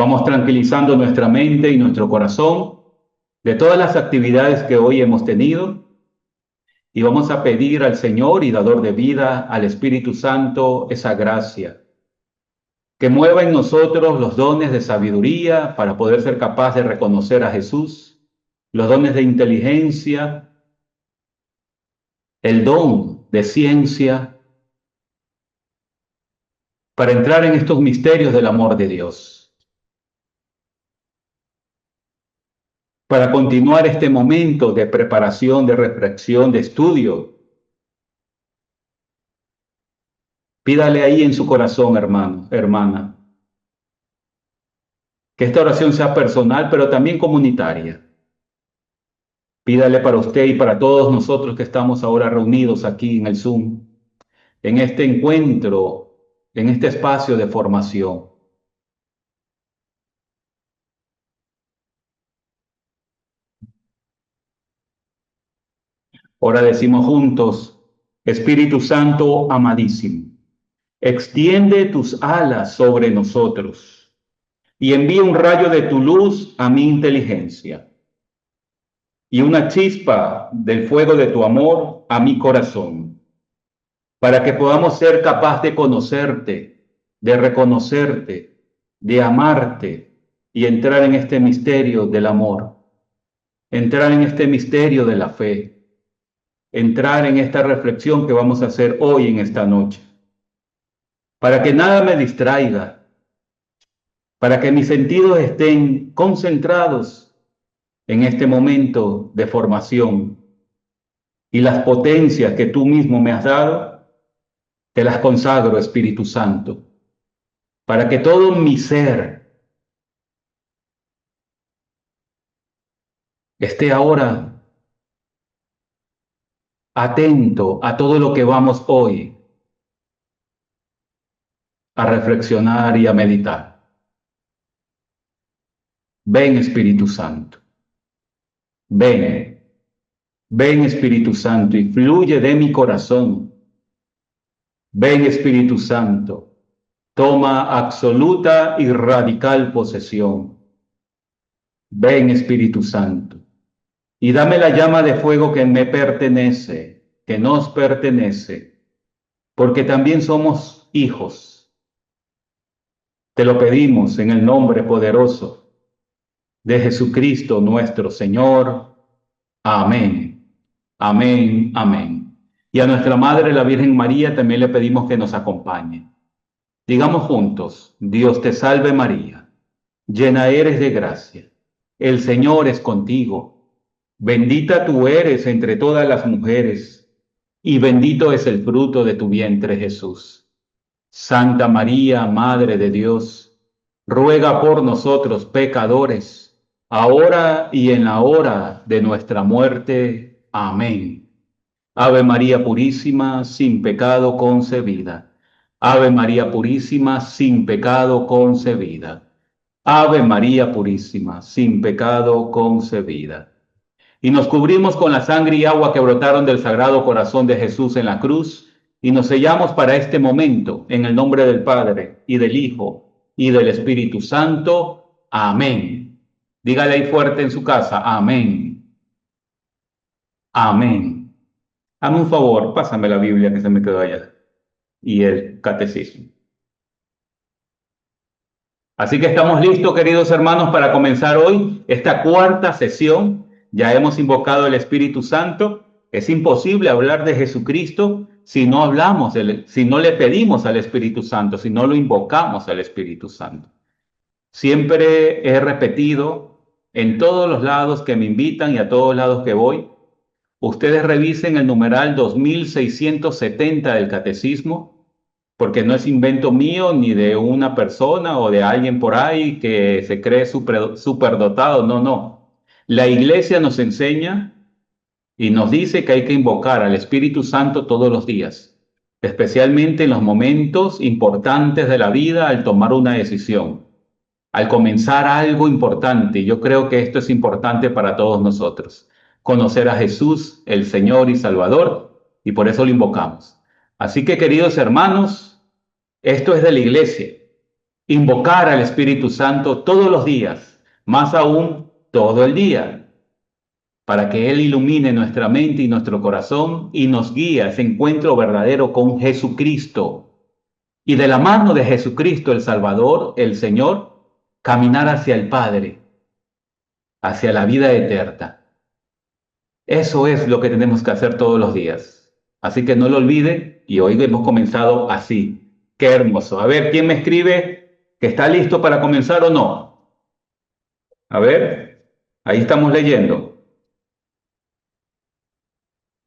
Vamos tranquilizando nuestra mente y nuestro corazón de todas las actividades que hoy hemos tenido y vamos a pedir al Señor y dador de vida, al Espíritu Santo, esa gracia que mueva en nosotros los dones de sabiduría para poder ser capaz de reconocer a Jesús, los dones de inteligencia, el don de ciencia, para entrar en estos misterios del amor de Dios, para continuar este momento de preparación, de reflexión, de estudio. Pídale ahí en su corazón, hermano, hermana, que esta oración sea personal, pero también comunitaria. Pídale para usted y para todos nosotros que estamos ahora reunidos aquí en el Zoom, en este encuentro, en este espacio de formación. Ahora decimos juntos, Espíritu Santo amadísimo, extiende tus alas sobre nosotros y envía un rayo de tu luz a mi inteligencia y una chispa del fuego de tu amor a mi corazón, para que podamos ser capaz de conocerte, de reconocerte, de amarte y entrar en este misterio del amor, entrar en este misterio de la fe, entrar en esta reflexión que vamos a hacer hoy en esta noche, para que nada me distraiga, para que mis sentidos estén concentrados en este momento de formación y las potencias que tú mismo me has dado, te las consagro, Espíritu Santo, para que todo mi ser esté ahora atento a todo lo que vamos hoy a reflexionar y a meditar. Ven, Espíritu Santo, ven, ven, Espíritu Santo, y fluye de mi corazón. Ven, Espíritu Santo, toma absoluta y radical posesión. Ven, Espíritu Santo, y dame la llama de fuego que me pertenece, que nos pertenece, porque también somos hijos. Te lo pedimos en el nombre poderoso de Jesucristo nuestro Señor. Amén, amén, amén. Y a nuestra Madre, la Virgen María, también le pedimos que nos acompañe. Digamos juntos, Dios te salve María, llena eres de gracia, el Señor es contigo, bendita tú eres entre todas las mujeres, y bendito es el fruto de tu vientre Jesús. Santa María, Madre de Dios, ruega por nosotros pecadores, ahora y en la hora de nuestra muerte. Amén. Ave María Purísima, sin pecado concebida. Ave María Purísima, sin pecado concebida. Ave María Purísima, sin pecado concebida. Y nos cubrimos con la sangre y agua que brotaron del Sagrado Corazón de Jesús en la cruz, y nos sellamos para este momento, en el nombre del Padre, y del Hijo, y del Espíritu Santo. Amén. Dígale ahí fuerte en su casa, amén. Amén. Hazme un favor, pásame la Biblia que se me quedó allá, y el catecismo. Así que estamos listos, queridos hermanos, para comenzar hoy esta cuarta sesión. Ya hemos invocado el Espíritu Santo. Es imposible hablar de Jesucristo si no hablamos, si no le pedimos al Espíritu Santo, si no lo invocamos al Espíritu Santo. Siempre he repetido en todos los lados que me invitan y a todos lados que voy, ustedes revisen el numeral 2670 del Catecismo, porque no es invento mío ni de una persona o de alguien por ahí que se cree superdotado. No, no. La Iglesia nos enseña y nos dice que hay que invocar al Espíritu Santo todos los días, especialmente en los momentos importantes de la vida al tomar una decisión, al comenzar algo importante. Yo creo que esto es importante para todos nosotros. Conocer a Jesús, el Señor y Salvador, y por eso lo invocamos. Así que, queridos hermanos, esto es de la Iglesia invocar al Espíritu Santo todos los días, más aún todo el día, para que Él ilumine nuestra mente y nuestro corazón y nos guíe a ese encuentro verdadero con Jesucristo. Y de la mano de Jesucristo, el Salvador, el Señor, caminar hacia el Padre, hacia la vida eterna. Eso es lo que tenemos que hacer todos los días. Así que no lo olvide y hoy hemos comenzado así. Qué hermoso. A ver, ¿quién me escribe que está listo para comenzar o no? A ver, ahí estamos leyendo.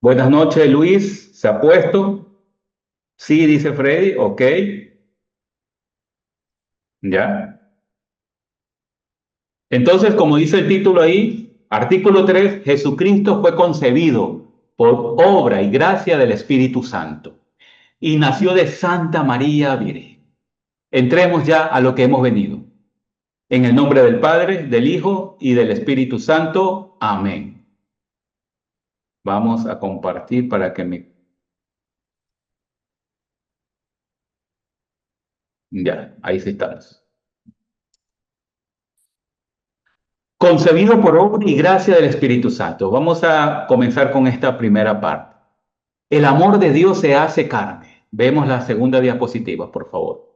Buenas noches, Luis. ¿Se ha puesto? Sí, dice Freddy. Ok. Ya. Entonces, como dice el título ahí, artículo 3, Jesucristo fue concebido por obra y gracia del Espíritu Santo y nació de Santa María Virgen. Entremos ya a lo que hemos venido. En el nombre del Padre, del Hijo y del Espíritu Santo. Amén. Vamos a compartir para que me... Ya, ahí sí estamos. Concebido por obra y gracia del Espíritu Santo. Vamos a comenzar con esta primera parte. El amor de Dios se hace carne. Vemos la segunda diapositiva, por favor.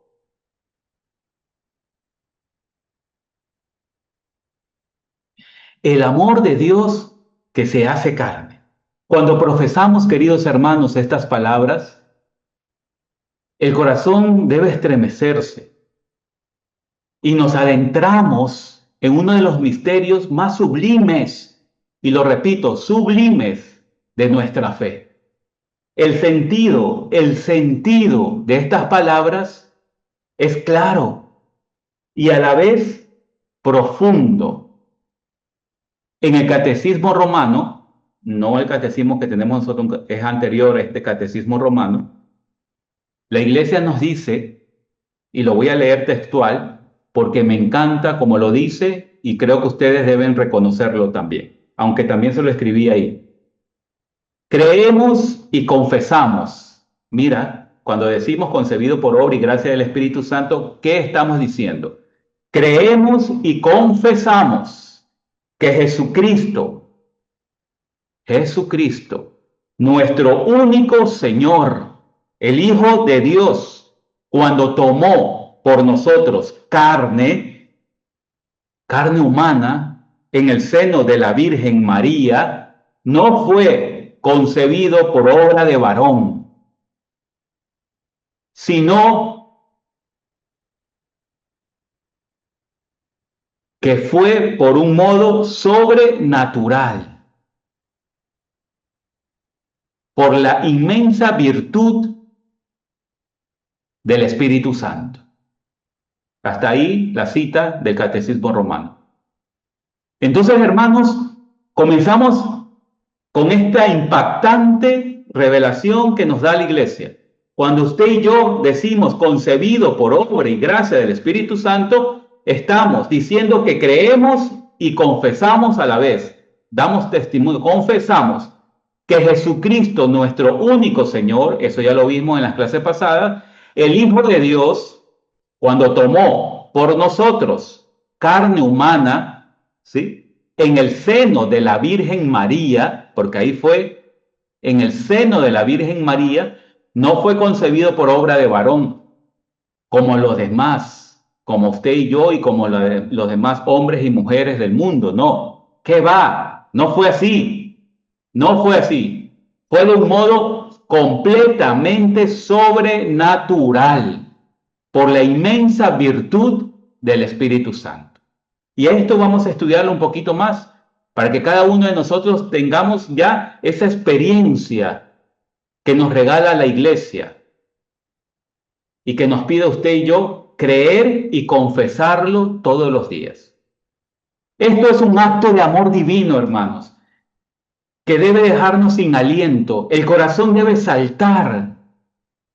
El amor de Dios que se hace carne. Cuando profesamos, queridos hermanos, estas palabras, el corazón debe estremecerse y nos adentramos en uno de los misterios más sublimes, y lo repito, sublimes de nuestra fe. El sentido de estas palabras es claro y a la vez profundo. En el catecismo romano, no el catecismo que tenemos nosotros, es anterior a este catecismo romano, la iglesia nos dice, y lo voy a leer textual, porque me encanta como lo dice y creo que ustedes deben reconocerlo también, aunque también se lo escribí ahí. Creemos y confesamos. Mira, cuando decimos concebido por obra y gracia del Espíritu Santo, ¿qué estamos diciendo? Creemos y confesamos que Jesucristo, nuestro único Señor, el Hijo de Dios, cuando tomó por nosotros carne humana, en el seno de la Virgen María, no fue concebido por obra de varón, sino que fue por un modo sobrenatural, por la inmensa virtud del Espíritu Santo. Hasta ahí la cita del Catecismo Romano. Entonces, hermanos, comenzamos con esta impactante revelación que nos da la Iglesia. Cuando usted y yo decimos concebido por obra y gracia del Espíritu Santo, estamos diciendo que creemos y confesamos a la vez. Damos testimonio, confesamos que Jesucristo, nuestro único Señor, eso ya lo vimos en las clases pasadas, el Hijo de Dios, cuando tomó por nosotros carne humana, ¿sí?, en el seno de la Virgen María, porque ahí fue, en el seno de la Virgen María, no fue concebido por obra de varón, como los demás, como usted y yo y como los demás hombres y mujeres del mundo, no. ¿Qué va? No fue así, no fue así. Fue de un modo completamente sobrenatural, por la inmensa virtud del Espíritu Santo. Y esto vamos a estudiarlo un poquito más para que cada uno de nosotros tengamos ya esa experiencia que nos regala la iglesia y que nos pide usted y yo creer y confesarlo todos los días. Esto es un acto de amor divino, hermanos, que debe dejarnos sin aliento. El corazón debe saltar,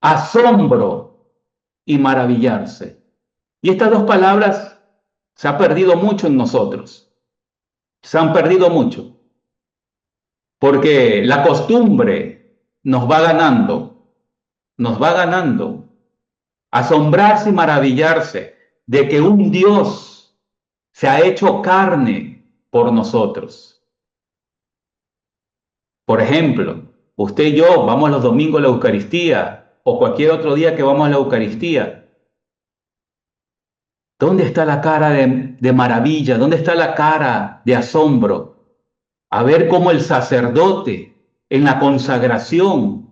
asombro y maravillarse. Y estas dos palabras se ha perdido mucho en nosotros. Se han perdido mucho. Porque la costumbre nos va ganando. Nos va ganando. Asombrarse y maravillarse. de que un Dios se ha hecho carne por nosotros. Por ejemplo, usted y yo vamos los domingos a la Eucaristía o cualquier otro día que vamos a la Eucaristía. ¿Dónde está la cara de maravilla? ¿Dónde está la cara de asombro? A ver cómo el sacerdote en la consagración,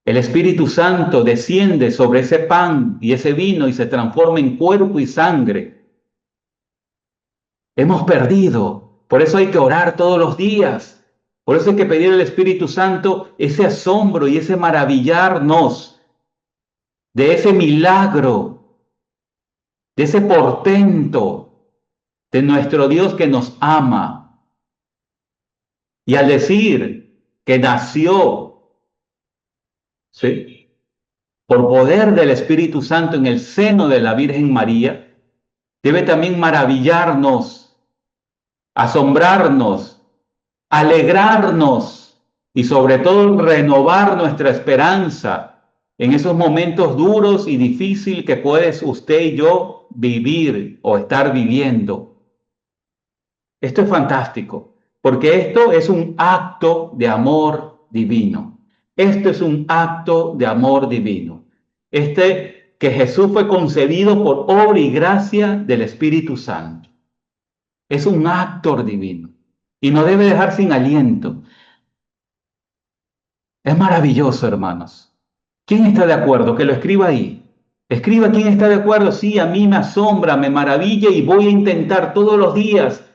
el Espíritu Santo desciende sobre ese pan y ese vino y se transforma en cuerpo y sangre. Hemos perdido. Por eso hay que orar todos los días. Por eso hay que pedir al Espíritu Santo ese asombro y ese maravillarnos de ese milagro, de ese portento de nuestro Dios que nos ama. Y al decir que nació, ¿sí?, por poder del Espíritu Santo en el seno de la Virgen María, debe también maravillarnos, asombrarnos, alegrarnos y sobre todo renovar nuestra esperanza en esos momentos duros y difíciles que puedes usted y yo vivir o estar viviendo. Esto es fantástico, porque esto es un acto de amor divino. Esto es un acto de amor divino. Que Jesús fue concebido por obra y gracia del Espíritu Santo. Es un acto divino y nos debe dejar sin aliento. Es maravilloso, hermanos. ¿Quién está de acuerdo? Que lo escriba ahí. Escriba quién está de acuerdo. Sí, a mí me asombra, me maravilla y voy a intentar todos los días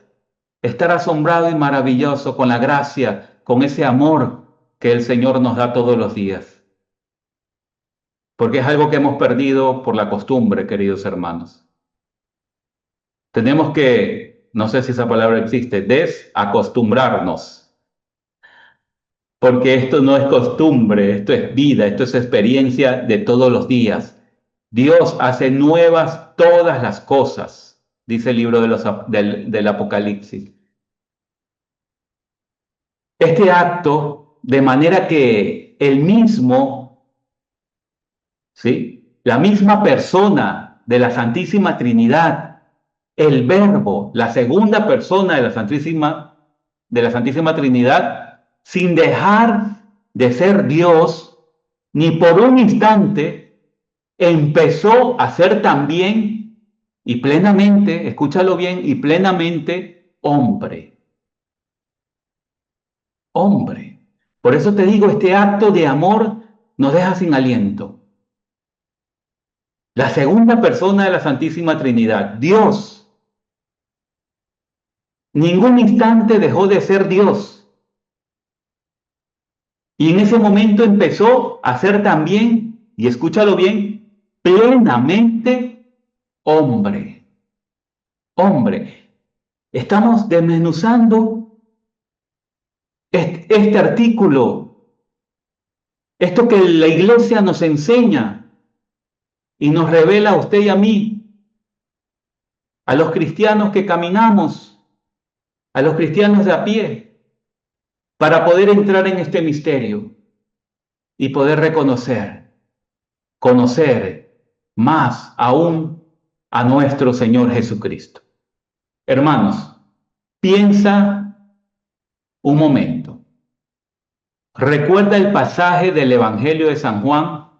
estar asombrado y maravilloso con la gracia, con ese amor que el Señor nos da todos los días. Porque es algo que hemos perdido por la costumbre, queridos hermanos. Tenemos que, no sé si esa palabra existe, desacostumbrarnos. Porque esto no es costumbre, esto es vida, esto es experiencia de todos los días. Dios hace nuevas todas las cosas, dice el libro del Apocalipsis. Este acto, de manera que el mismo, ¿sí?, la misma persona de la Santísima Trinidad, el Verbo, la segunda persona de la Santísima Trinidad, sin dejar de ser Dios, ni por un instante, empezó a ser también y plenamente, escúchalo bien, y plenamente hombre. Hombre. Por eso te digo, este acto de amor nos deja sin aliento. La segunda persona de la Santísima Trinidad, Dios, ningún instante dejó de ser Dios. Y en ese momento empezó a ser también, y escúchalo bien, plenamente hombre. Hombre. Estamos desmenuzando este artículo, esto que la Iglesia nos enseña y nos revela a usted y a mí, a los cristianos que caminamos, a los cristianos de a pie, para poder entrar en este misterio y poder conocer más aún a nuestro Señor Jesucristo. Hermanos, piensa un momento. Recuerda el pasaje del Evangelio de San Juan,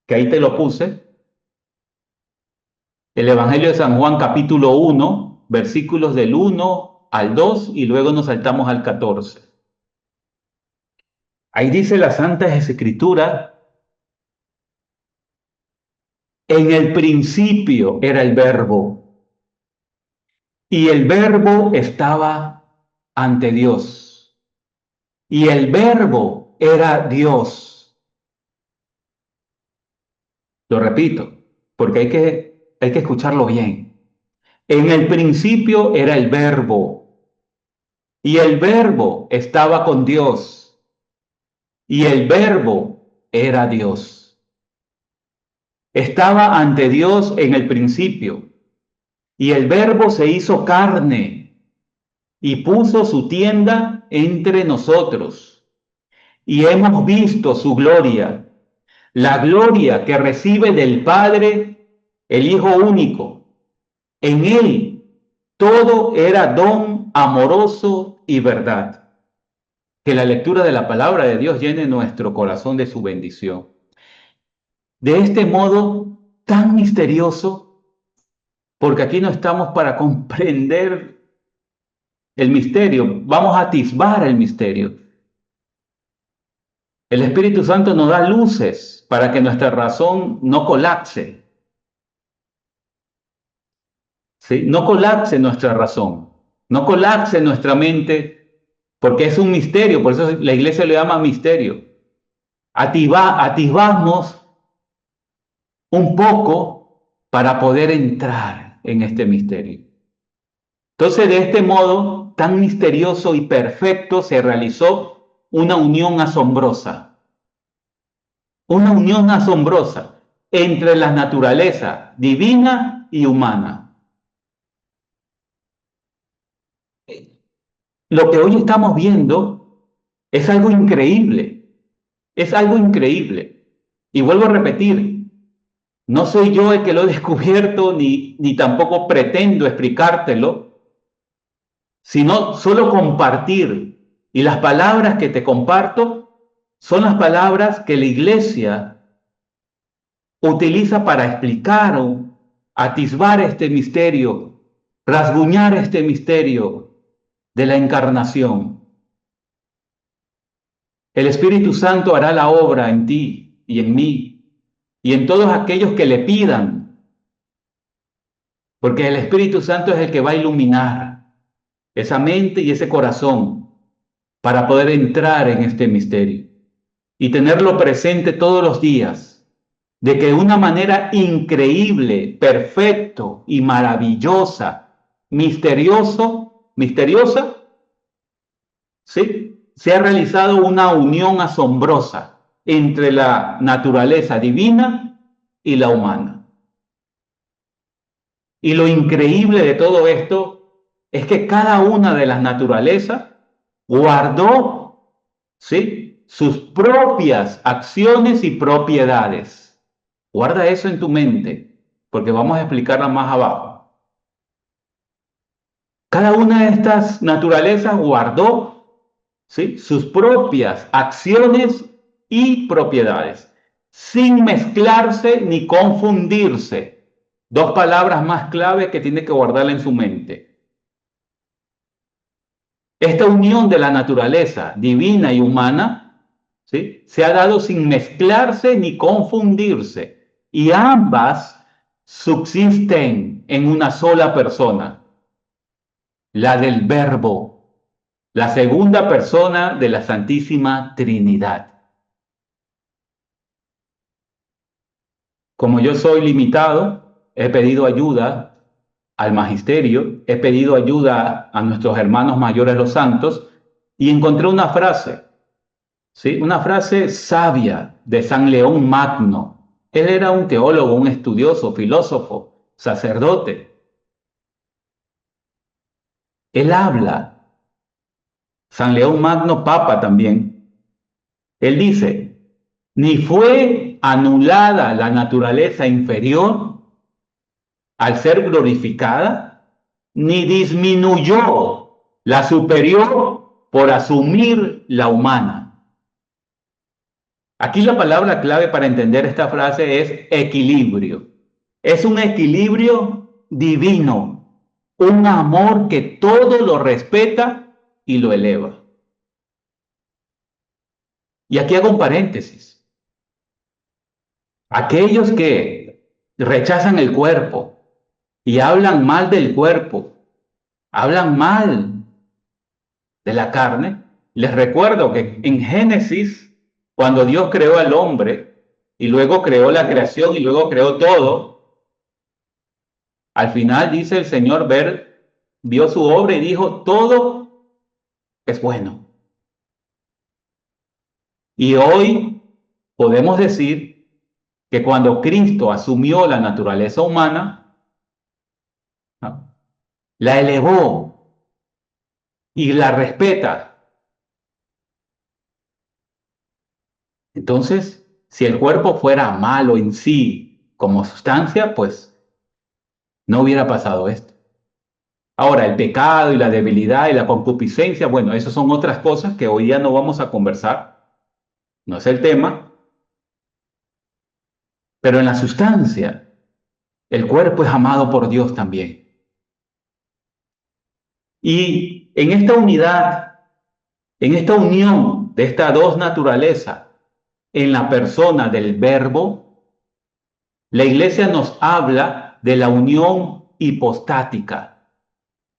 que ahí te lo puse. El Evangelio de San Juan, capítulo 1, versículos del 1 al 2 y luego nos saltamos al 14. Ahí dice la Santa Escritura: en el principio era el Verbo, y el Verbo estaba ante Dios, y el Verbo era Dios. Lo repito, porque hay que escucharlo bien. En el principio era el Verbo, y el Verbo estaba con Dios, y el Verbo era Dios. Estaba ante Dios en el principio, y el Verbo se hizo carne y puso su tienda entre nosotros, y hemos visto su gloria, La gloria que recibe del Padre el Hijo único. En Él todo era don amoroso y verdad. Que la lectura de la palabra de Dios llene nuestro corazón de su bendición. De este modo tan misterioso, porque aquí no estamos para comprender el misterio, vamos a atisbar el misterio. El Espíritu Santo nos da luces para que nuestra razón no colapse, ¿sí? No colapse nuestra razón, no colapse nuestra mente, porque es un misterio, por eso la iglesia lo llama misterio. Atisbamos un poco para poder entrar en este misterio. Entonces, de este modo tan misterioso y perfecto se realizó una unión asombrosa entre la naturaleza divina y humana. Lo que hoy estamos viendo es algo increíble, es algo increíble. Y vuelvo a repetir, no soy yo el que lo he descubierto, ni tampoco pretendo explicártelo, sino solo compartir. Y las palabras que te comparto son las palabras que la iglesia utiliza para explicar o atisbar este misterio, rasguñar este misterio de la encarnación. El Espíritu Santo hará la obra en ti y en mí y en todos aquellos que le pidan, porque el Espíritu Santo es el que va a iluminar esa mente y ese corazón para poder entrar en este misterio y tenerlo presente todos los días, de que de una manera increíble, perfecto y maravillosa, misteriosa, ¿sí? Se ha realizado una unión asombrosa entre la naturaleza divina y la humana. Y lo increíble de todo esto es que cada una de las naturalezas guardó, ¿sí?, sus propias acciones y propiedades. Guarda eso en tu mente, porque vamos a explicarla más abajo. Cada una de estas naturalezas guardó, ¿sí?, sus propias acciones y propiedades, sin mezclarse ni confundirse. Dos palabras más clave que tiene que guardarla en su mente. Esta unión de la naturaleza divina y humana, ¿sí?, se ha dado sin mezclarse ni confundirse, y ambas subsisten en una sola persona, la del Verbo, la segunda persona de la Santísima Trinidad. Como yo soy limitado, he pedido ayuda al magisterio, he pedido ayuda a nuestros hermanos mayores los santos y encontré una frase, ¿sí?, una frase sabia de San León Magno. Él era un teólogo, un estudioso, filósofo, sacerdote. Él habla, San León Magno, papa también. Él dice, ni fue anulada la naturaleza inferior al ser glorificada, ni disminuyó la superior por asumir la humana. Aquí la palabra clave para entender esta frase es equilibrio. Es un equilibrio divino, un amor que todo lo respeta y lo eleva. Y aquí hago un paréntesis. Aquellos que rechazan el cuerpo y hablan mal del cuerpo, hablan mal de la carne, les recuerdo que en Génesis, cuando Dios creó al hombre y luego creó la creación y luego creó todo, al final dice el Señor, vio su obra y dijo, todo es bueno. Y hoy podemos decir que cuando Cristo asumió la naturaleza humana, ¿no?, la elevó y la respeta. Entonces, Si el cuerpo fuera malo en sí como sustancia, pues no hubiera pasado esto. Ahora, el pecado y la debilidad y la concupiscencia, bueno, esas son otras cosas que hoy día no vamos a conversar, no es el tema, pero en la sustancia, el cuerpo es amado por Dios también. Y en esta unidad, en esta unión de estas dos naturalezas, en la persona del Verbo, la Iglesia nos habla de la unión hipostática.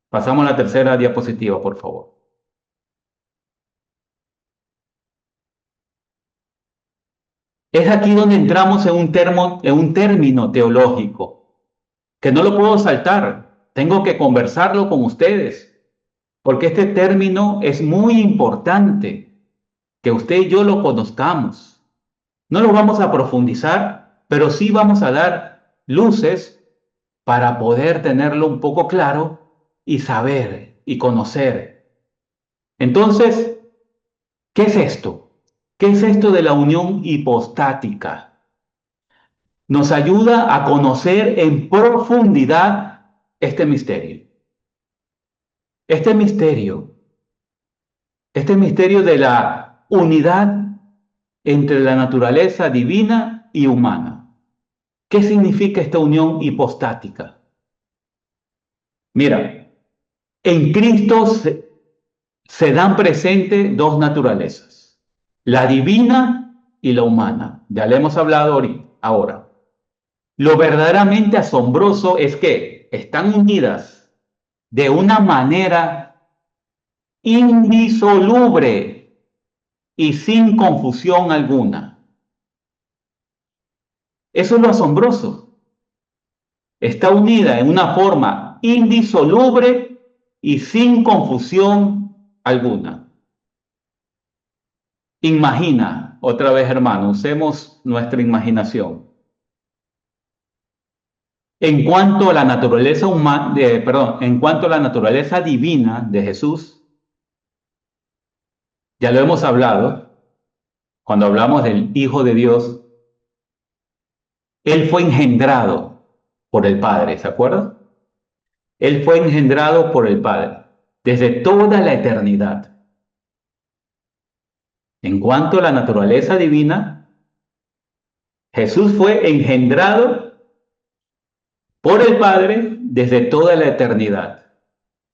Pasamos a la tercera diapositiva, por favor. Es aquí donde entramos en un término teológico, que no lo puedo saltar, tengo que conversarlo con ustedes, porque este término es muy importante, que usted y yo lo conozcamos. No lo vamos a profundizar, pero sí vamos a dar luces para poder tenerlo un poco claro y saber y conocer. Entonces, ¿qué es esto? ¿Qué es esto de la unión hipostática? Nos ayuda a conocer en profundidad este misterio. Este misterio, este misterio de la unidad entre la naturaleza divina y humana. ¿Qué significa esta unión hipostática? Mira, en Cristo se dan presente dos naturalezas, la divina y la humana. Ya le hemos hablado ahora. Lo verdaderamente asombroso es que están unidas de una manera indisoluble y sin confusión alguna. Eso es lo asombroso. Está unida en una forma indisoluble y sin confusión alguna. Imagina, otra vez hermano, usemos nuestra imaginación. En cuanto a la naturaleza humana, en cuanto a la naturaleza divina de Jesús, ya lo hemos hablado, cuando hablamos del Hijo de Dios, Él fue engendrado por el Padre, ¿se acuerdan? Él fue engendrado por el Padre desde toda la eternidad. En cuanto a la naturaleza divina, Jesús fue engendrado por el Padre desde toda la eternidad,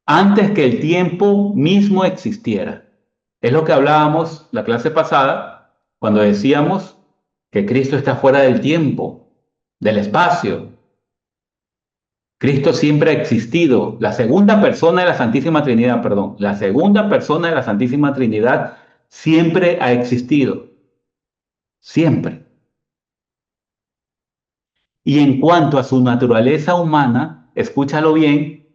antes que el tiempo mismo existiera. Es lo que hablábamos la clase pasada, cuando decíamos que Cristo está fuera del tiempo, del espacio. Cristo siempre ha existido. La segunda persona de la Santísima Trinidad, perdón, la segunda persona de la Santísima Trinidad siempre ha existido. Siempre. Y en cuanto a su naturaleza humana, escúchalo bien,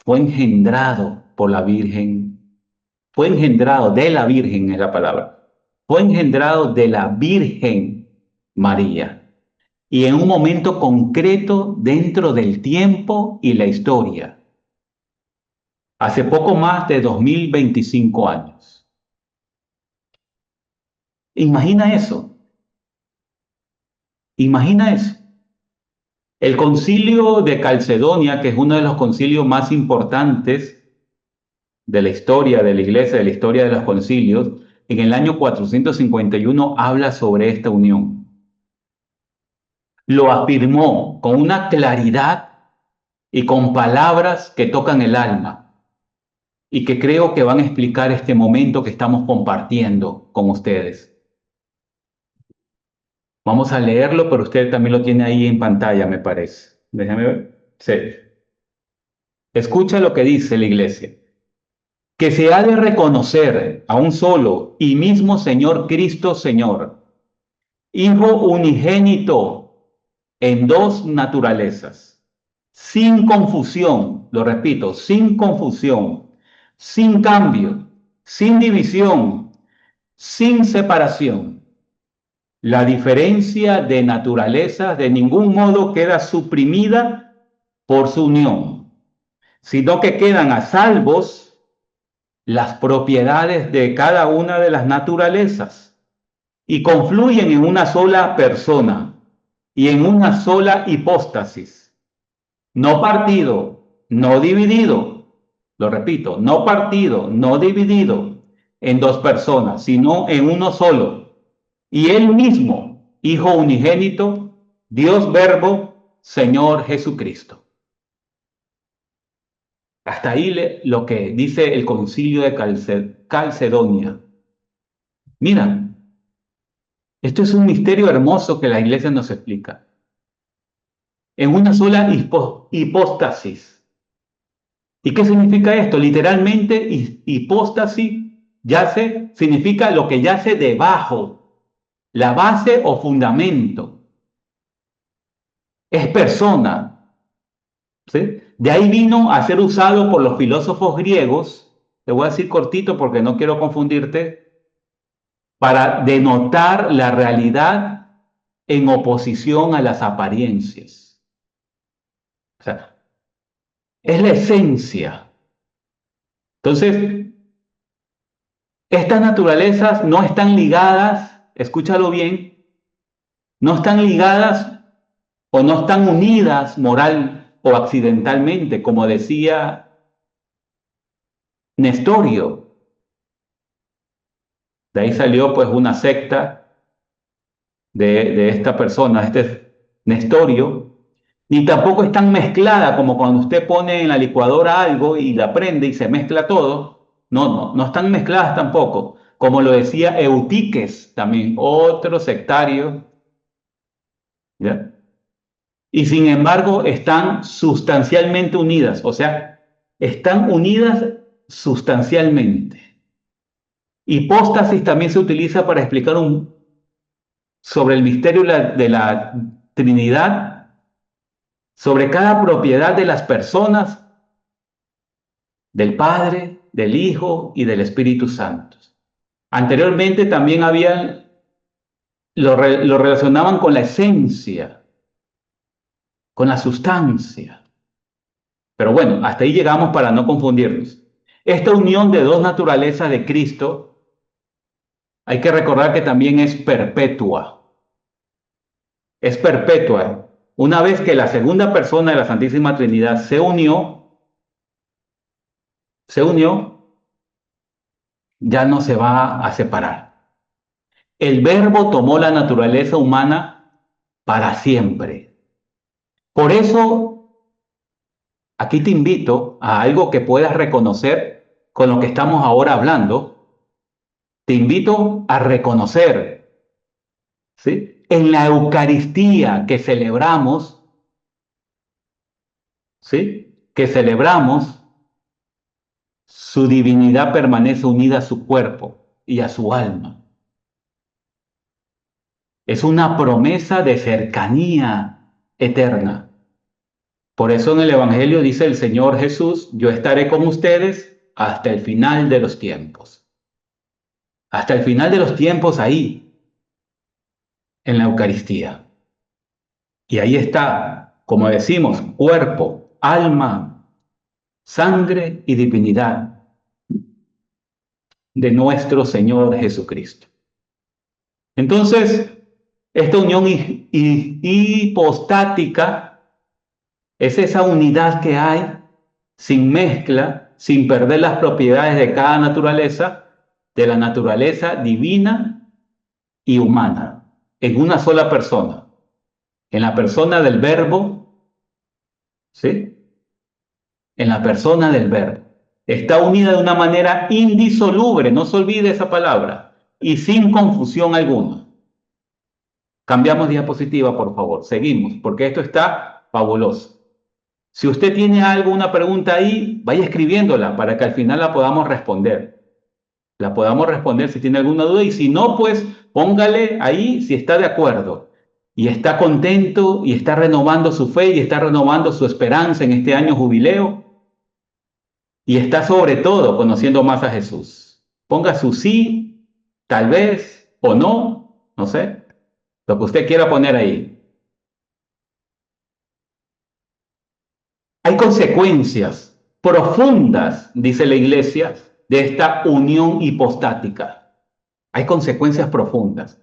fue engendrado por la Virgen. Fue engendrado de la Virgen, es la palabra. Fue engendrado de la Virgen María. Y en un momento concreto dentro del tiempo y la historia. Hace poco más de 2025 años. Imagina eso. Imagina eso. El concilio de Calcedonia, que es uno de los concilios más importantes de la historia de la Iglesia, de la historia de los concilios, en el año 451 habla sobre esta unión. Lo afirmó con una claridad y con palabras que tocan el alma y que creo que van a explicar este momento que estamos compartiendo con ustedes. Vamos a leerlo, pero usted también lo tiene ahí en pantalla, me parece. Déjame ver. Sí. Escucha lo que dice la Iglesia. Que se ha de reconocer a un solo y mismo Señor Cristo Señor, Hijo unigénito en dos naturalezas, sin confusión, lo repito, sin confusión, sin cambio, sin división, sin separación. La diferencia de naturaleza de ningún modo queda suprimida por su unión, sino que quedan a salvos las propiedades de cada una de las naturalezas y confluyen en una sola persona y en una sola hipóstasis, no partido, no dividido, lo repito, no partido, no dividido en dos personas, sino en uno solo, y él mismo, Hijo unigénito, Dios Verbo, Señor Jesucristo. Hasta ahí lo que dice el concilio de Calcedonia. Mira, esto es un misterio hermoso que la iglesia nos explica. En una sola hipóstasis. ¿Y qué significa esto? Literalmente, hipóstasis significa lo que yace debajo, la base o fundamento. Es persona. ¿Sí? De ahí vino a ser usado por los filósofos griegos, te voy a decir cortito porque no quiero confundirte, para denotar la realidad en oposición a las apariencias. O sea, es la esencia. Entonces, estas naturalezas no están ligadas, escúchalo bien, no están ligadas o no están unidas moral o accidentalmente, como decía Nestorio. De ahí salió pues una secta de esta persona, este Nestorio, ni tampoco están mezcladas como cuando usted pone en la licuadora algo y la prende y se mezcla todo. No están mezcladas tampoco, como lo decía Eutiques también, otro sectario, ¿ya? Y sin embargo están sustancialmente unidas, o sea, están unidas sustancialmente. Hipóstasis también se utiliza para explicar sobre el misterio de la Trinidad, sobre cada propiedad de las personas, del Padre, del Hijo y del Espíritu Santo. Anteriormente también lo relacionaban con la esencia, con la sustancia. Pero bueno, hasta ahí llegamos para no confundirnos. Esta unión de dos naturalezas de Cristo, hay que recordar que también es perpetua. Es perpetua. Una vez que la segunda persona de la Santísima Trinidad se unió, ya no se va a separar. El Verbo tomó la naturaleza humana para siempre. Por eso, aquí te invito a algo que puedas reconocer con lo que estamos ahora hablando. Te invito a reconocer, ¿sí? En la Eucaristía que celebramos, ¿sí? Que celebramos, su divinidad permanece unida a su cuerpo y a su alma. Es una promesa de cercanía eterna. Por eso en el Evangelio dice el Señor Jesús, yo estaré con ustedes hasta el final de los tiempos. Hasta el final de los tiempos ahí, en la Eucaristía. Y ahí está, como decimos, cuerpo, alma, sangre y divinidad de nuestro Señor Jesucristo. Entonces, esta unión hipostática es esa unidad que hay sin mezcla, sin perder las propiedades de cada naturaleza, de la naturaleza divina y humana, en una sola persona, en la persona del Verbo, ¿sí? En la persona del Verbo. Está unida de una manera indisoluble, no se olvide esa palabra, y sin confusión alguna. Cambiamos diapositiva, por favor. Seguimos, porque esto está fabuloso. Si usted tiene alguna pregunta ahí, vaya escribiéndola para que al final la podamos responder. La podamos responder si tiene alguna duda y si no, pues póngale ahí si está de acuerdo y está contento y está renovando su fe y está renovando su esperanza en este año jubileo y está sobre todo conociendo más a Jesús. Ponga su sí, tal vez o no, no sé, lo que usted quiera poner ahí. Hay consecuencias profundas, dice la Iglesia, de esta unión hipostática. Hay consecuencias profundas.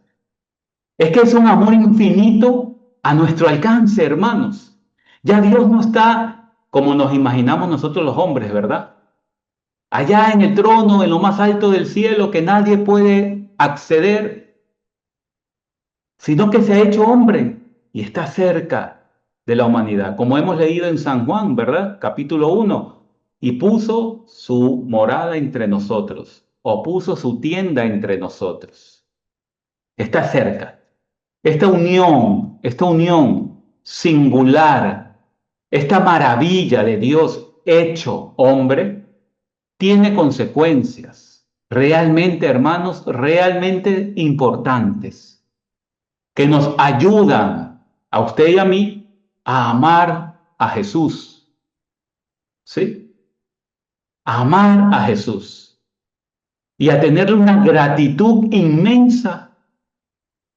Es que es un amor infinito a nuestro alcance, hermanos. Ya Dios no está como nos imaginamos nosotros los hombres, ¿verdad? Allá en el trono, en lo más alto del cielo, que nadie puede acceder, sino que se ha hecho hombre y está cerca de la humanidad, como hemos leído en San Juan, ¿verdad? Capítulo 1, y puso su morada entre nosotros, o puso su tienda entre nosotros. Está cerca. Esta unión singular, esta maravilla de Dios hecho hombre, tiene consecuencias realmente, hermanos, realmente importantes, que nos ayudan a usted y a mí a amar a Jesús, ¿sí? A amar a Jesús y a tener una gratitud inmensa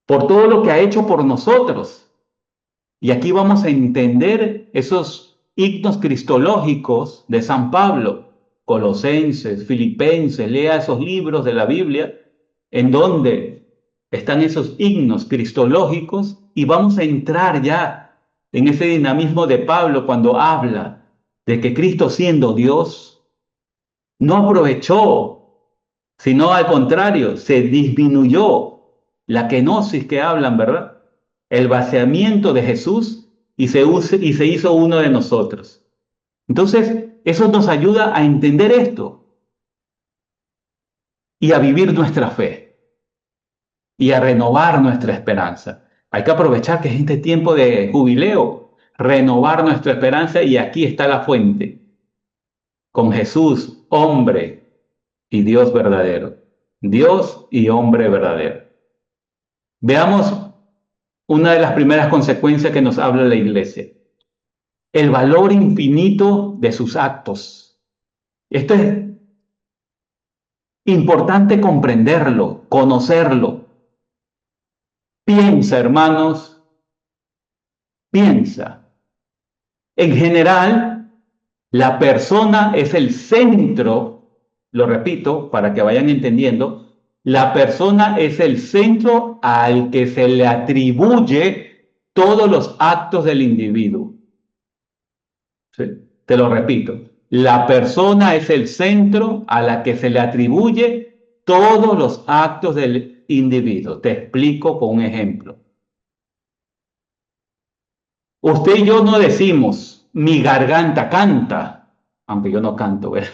por todo lo que ha hecho por nosotros. Y aquí vamos a entender esos himnos cristológicos de San Pablo, Colosenses, Filipenses, lea esos libros de la Biblia en donde están esos himnos cristológicos y vamos a entrar ya en ese dinamismo de Pablo cuando habla de que Cristo siendo Dios no aprovechó, sino al contrario, se disminuyó la kenosis que hablan, ¿verdad? El vaciamiento de Jesús y se hizo uno de nosotros. Entonces, eso nos ayuda a entender esto y a vivir nuestra fe y a renovar nuestra esperanza. Hay que aprovechar que es este tiempo de jubileo, renovar nuestra esperanza y aquí está la fuente, con Jesús, hombre y Dios verdadero. Dios y hombre verdadero. Veamos una de las primeras consecuencias que nos habla la iglesia. El valor infinito de sus actos. Esto es importante comprenderlo, conocerlo. Piensa, hermanos, piensa. En general, la persona es el centro, lo repito para que vayan entendiendo, la persona es el centro al que se le atribuye todos los actos del individuo. ¿Sí? Te lo repito, la persona es el centro a la que se le atribuye todos los actos del individuo. Te explico con un ejemplo. Usted y yo no decimos, mi garganta canta, aunque yo no canto, ¿verdad?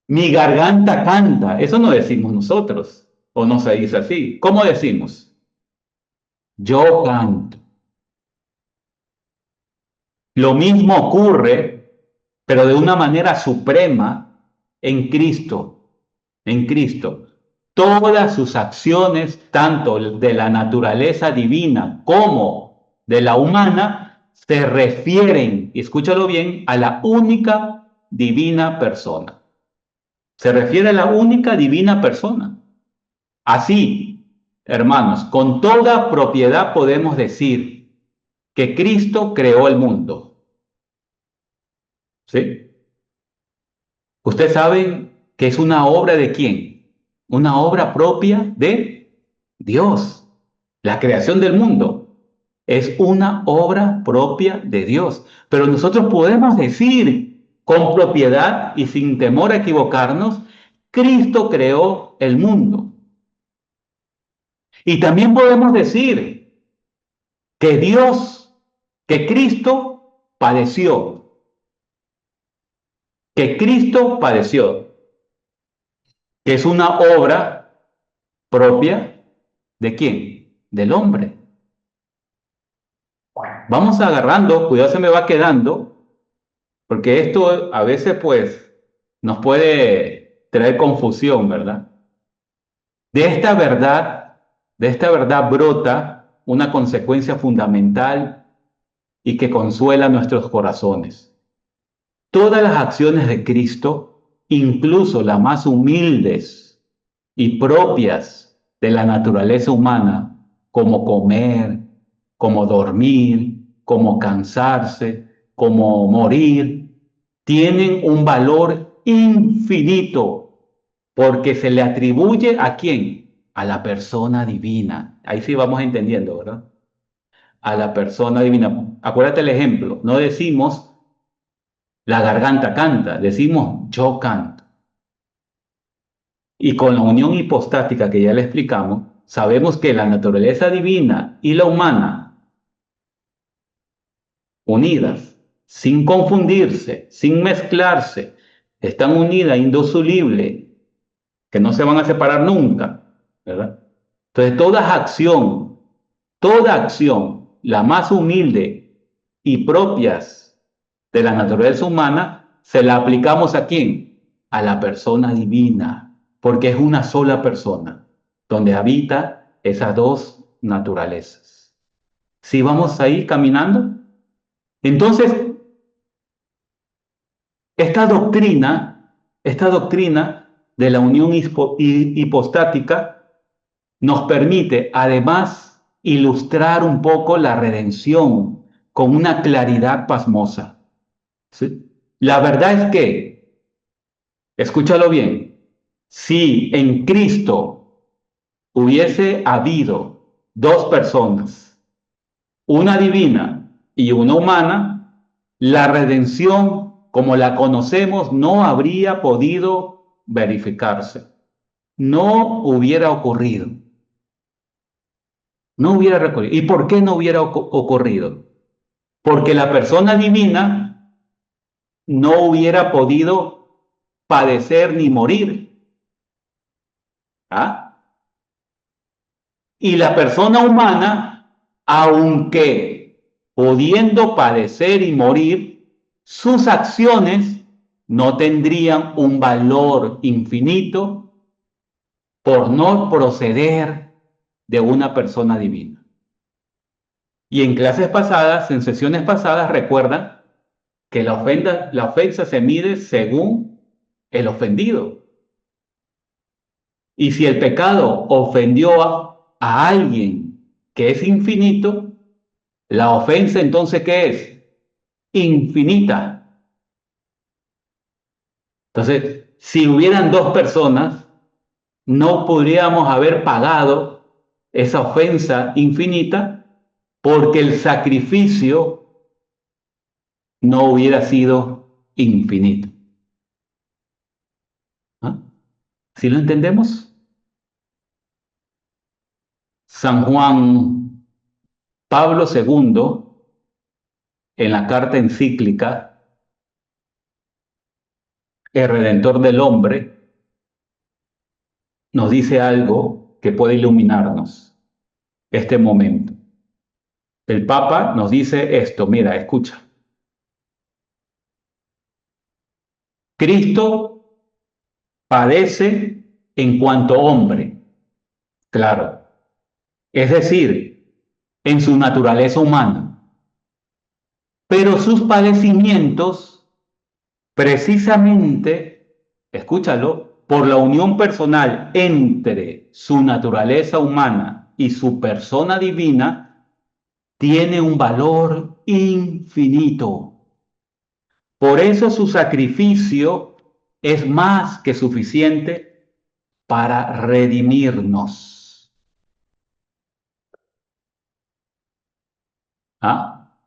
Mi garganta canta, eso no decimos nosotros, o no se dice así. ¿Cómo decimos? Yo canto. Lo mismo ocurre, pero de una manera suprema, en Cristo. En Cristo. Todas sus acciones, tanto de la naturaleza divina como de la humana, se refieren, y escúchalo bien, a la única divina persona. Se refiere a la única divina persona. Así, hermanos, con toda propiedad podemos decir que Cristo creó el mundo. ¿Sí? Usted sabe que es una obra de quién, una obra propia de Dios. La creación del mundo es una obra propia de Dios. Pero nosotros podemos decir con propiedad y sin temor a equivocarnos, Cristo creó el mundo. Y también podemos decir que Dios, que Cristo padeció, que Cristo padeció, que es una obra propia de quién, del hombre. Vamos agarrando, cuidado se me va quedando, porque esto a veces pues nos puede traer confusión, ¿verdad? De esta verdad, de esta verdad brota una consecuencia fundamental y que consuela nuestros corazones. Todas las acciones de Cristo, incluso las más humildes y propias de la naturaleza humana, como comer, como dormir, como cansarse, como morir, tienen un valor infinito porque se le atribuye ¿a quién? A la persona divina. Ahí sí vamos entendiendo, ¿verdad? A la persona divina. Acuérdate el ejemplo. No decimos la garganta canta, decimos yo canto. Y con la unión hipostática que ya le explicamos, sabemos que la naturaleza divina y la humana, unidas, sin confundirse, sin mezclarse, están unidas, indisolubles, que no se van a separar nunca, ¿verdad? Entonces, toda acción, la más humilde y propias de la naturaleza humana, se la aplicamos ¿a quién? A la persona divina, porque es una sola persona, donde habita esas dos naturalezas. Si vamos ahí caminando, entonces esta doctrina de la unión hipostática nos permite además ilustrar un poco la redención con una claridad pasmosa. ¿Sí? La verdad es que, escúchalo bien, si en Cristo hubiese habido dos personas, una divina y una humana, la redención como la conocemos no habría podido verificarse, no hubiera ocurrido. No hubiera ocurrido. ¿Y por qué no hubiera ocurrido? Porque la persona divina no hubiera podido padecer ni morir. ¿Ah? Y la persona humana, aunque pudiendo padecer y morir, sus acciones no tendrían un valor infinito por no proceder de una persona divina. Y en clases pasadas, en sesiones pasadas, recuerdan que la ofensa se mide según el ofendido. Y si el pecado ofendió a alguien que es infinito, la ofensa entonces ¿qué es? Infinita. Entonces, si hubieran dos personas, no podríamos haber pagado esa ofensa infinita porque el sacrificio no hubiera sido infinito. ¿Ah? ¿Sí lo entendemos? San Juan Pablo II, en la carta encíclica El Redentor del Hombre, nos dice algo que puede iluminarnos este momento. El Papa nos dice esto, mira, escucha. Cristo padece en cuanto hombre, claro, es decir, en su naturaleza humana, pero sus padecimientos precisamente, escúchalo, por la unión personal entre su naturaleza humana y su persona divina, tiene un valor infinito. Por eso su sacrificio es más que suficiente para redimirnos. ¿Ah?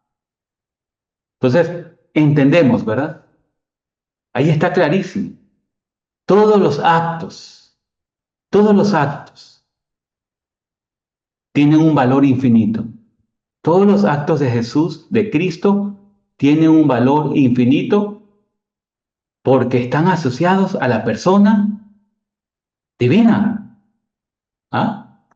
Entonces, entendemos, ¿verdad? Ahí está clarísimo. Todos todos los actos tienen un valor infinito. Todos los actos de Jesús, de Cristo, tienen un valor infinito porque están asociados a la persona divina. ¿Ah?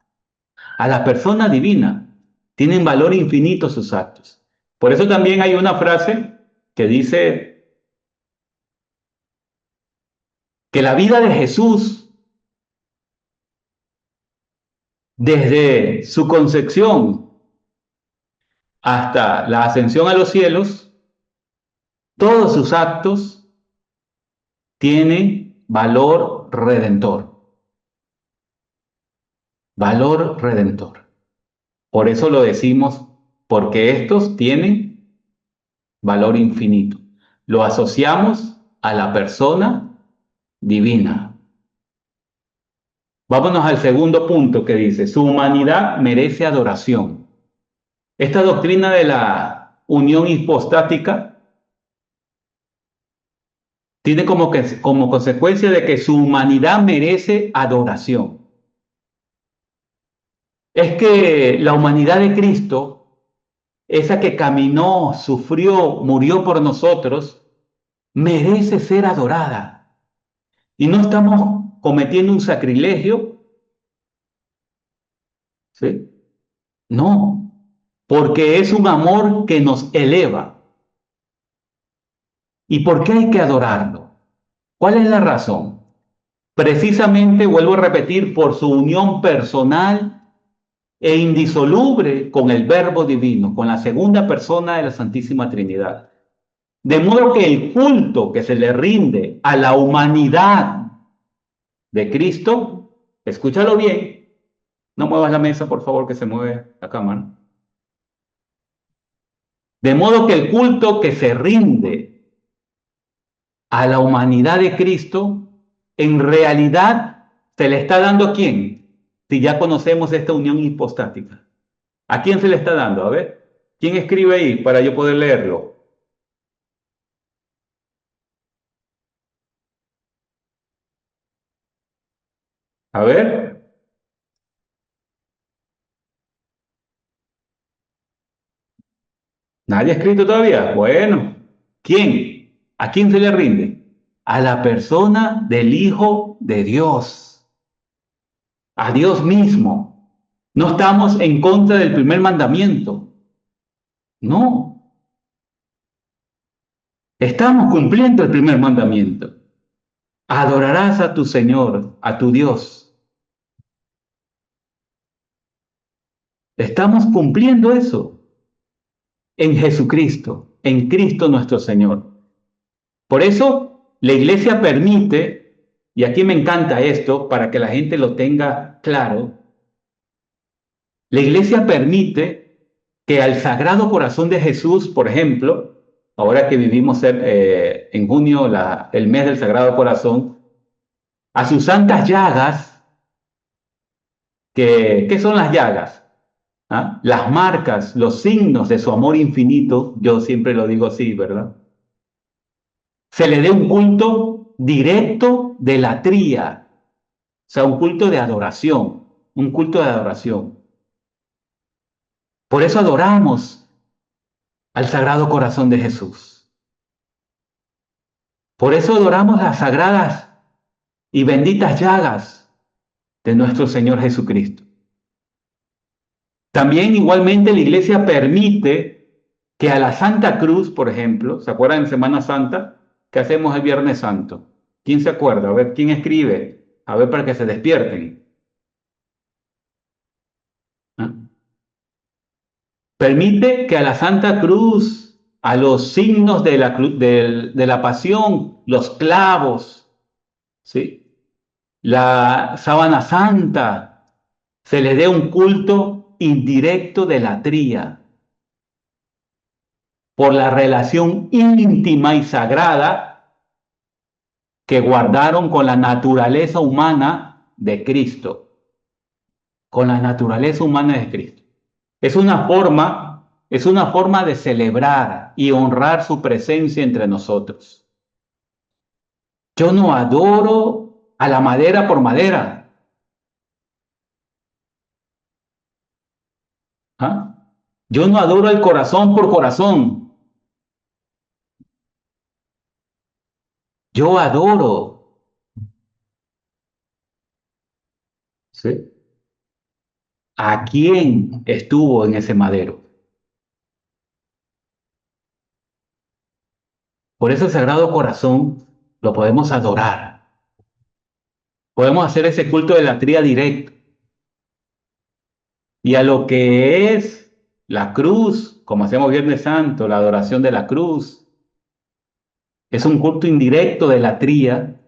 A la persona divina. Tienen valor infinito sus actos. Por eso también hay una frase que dice que la vida de Jesús, desde su concepción hasta la ascensión a los cielos, todos sus actos tienen valor redentor. Valor redentor. Por eso lo decimos, porque estos tienen valor infinito. Lo asociamos a la persona divina. Vámonos al segundo punto que dice, su humanidad merece adoración. Esta doctrina de la unión hipostática tiene como consecuencia de que su humanidad merece adoración. Es que la humanidad de Cristo, esa que caminó, sufrió, murió por nosotros, merece ser adorada. Y no estamos cometiendo un sacrilegio, ¿sí? No, porque es un amor que nos eleva. ¿Y por qué hay que adorarlo? ¿Cuál es la razón? Precisamente, vuelvo a repetir, por su unión personal e indisoluble con el Verbo Divino, con la segunda persona de la Santísima Trinidad. De modo que el culto que se le rinde a la humanidad de Cristo, escúchalo bien, no muevas la mesa, por favor, que se mueve la cámara. De modo que el culto que se rinde a la humanidad de Cristo, en realidad se le está dando a quién, si ya conocemos esta unión hipostática. ¿A quién se le está dando? A ver, ¿quién escribe ahí para yo poder leerlo? A ver, ¿nadie ha escrito todavía? Bueno, ¿quién? ¿A quién se le rinde? A la persona del Hijo de Dios, a Dios mismo. No estamos en contra del primer mandamiento, no, estamos cumpliendo el primer mandamiento. Adorarás a tu Señor, a tu Dios. Estamos cumpliendo eso en Jesucristo, en Cristo nuestro Señor. Por eso la iglesia permite, y aquí me encanta esto para que la gente lo tenga claro, la iglesia permite que al Sagrado Corazón de Jesús, por ejemplo, ahora que vivimos en junio el mes del Sagrado Corazón, a sus santas llagas, ¿qué son las llagas? ¿Ah? Las marcas, los signos de su amor infinito, yo siempre lo digo así, ¿verdad? Se le dé un culto directo de la tría, o sea, un culto de adoración, un culto de adoración. Por eso adoramos al Sagrado Corazón de Jesús. Por eso adoramos las sagradas y benditas llagas de nuestro Señor Jesucristo. También igualmente la iglesia permite que a la Santa Cruz, por ejemplo, ¿se acuerdan en Semana Santa? ¿Qué hacemos el Viernes Santo? ¿Quién se acuerda? A ver, ¿quién escribe? A ver, para que se despierten. ¿Ah? Permite que a la Santa Cruz, a los signos de la pasión, los clavos, ¿sí? La sábana santa, se le dé un culto indirecto de la tría por la relación íntima y sagrada que guardaron con la naturaleza humana de Cristo, con la naturaleza humana de Cristo. Es una forma de celebrar y honrar su presencia entre nosotros. Yo no adoro a la madera por madera. ¿Ah? Yo no adoro el corazón por corazón. Yo adoro, ¿sí? A quien estuvo en ese madero. Por eso el Sagrado Corazón lo podemos adorar. Podemos hacer ese culto de la tría directo. Y a lo que es la cruz, como hacemos Viernes Santo, la adoración de la cruz, es un culto indirecto de la tría,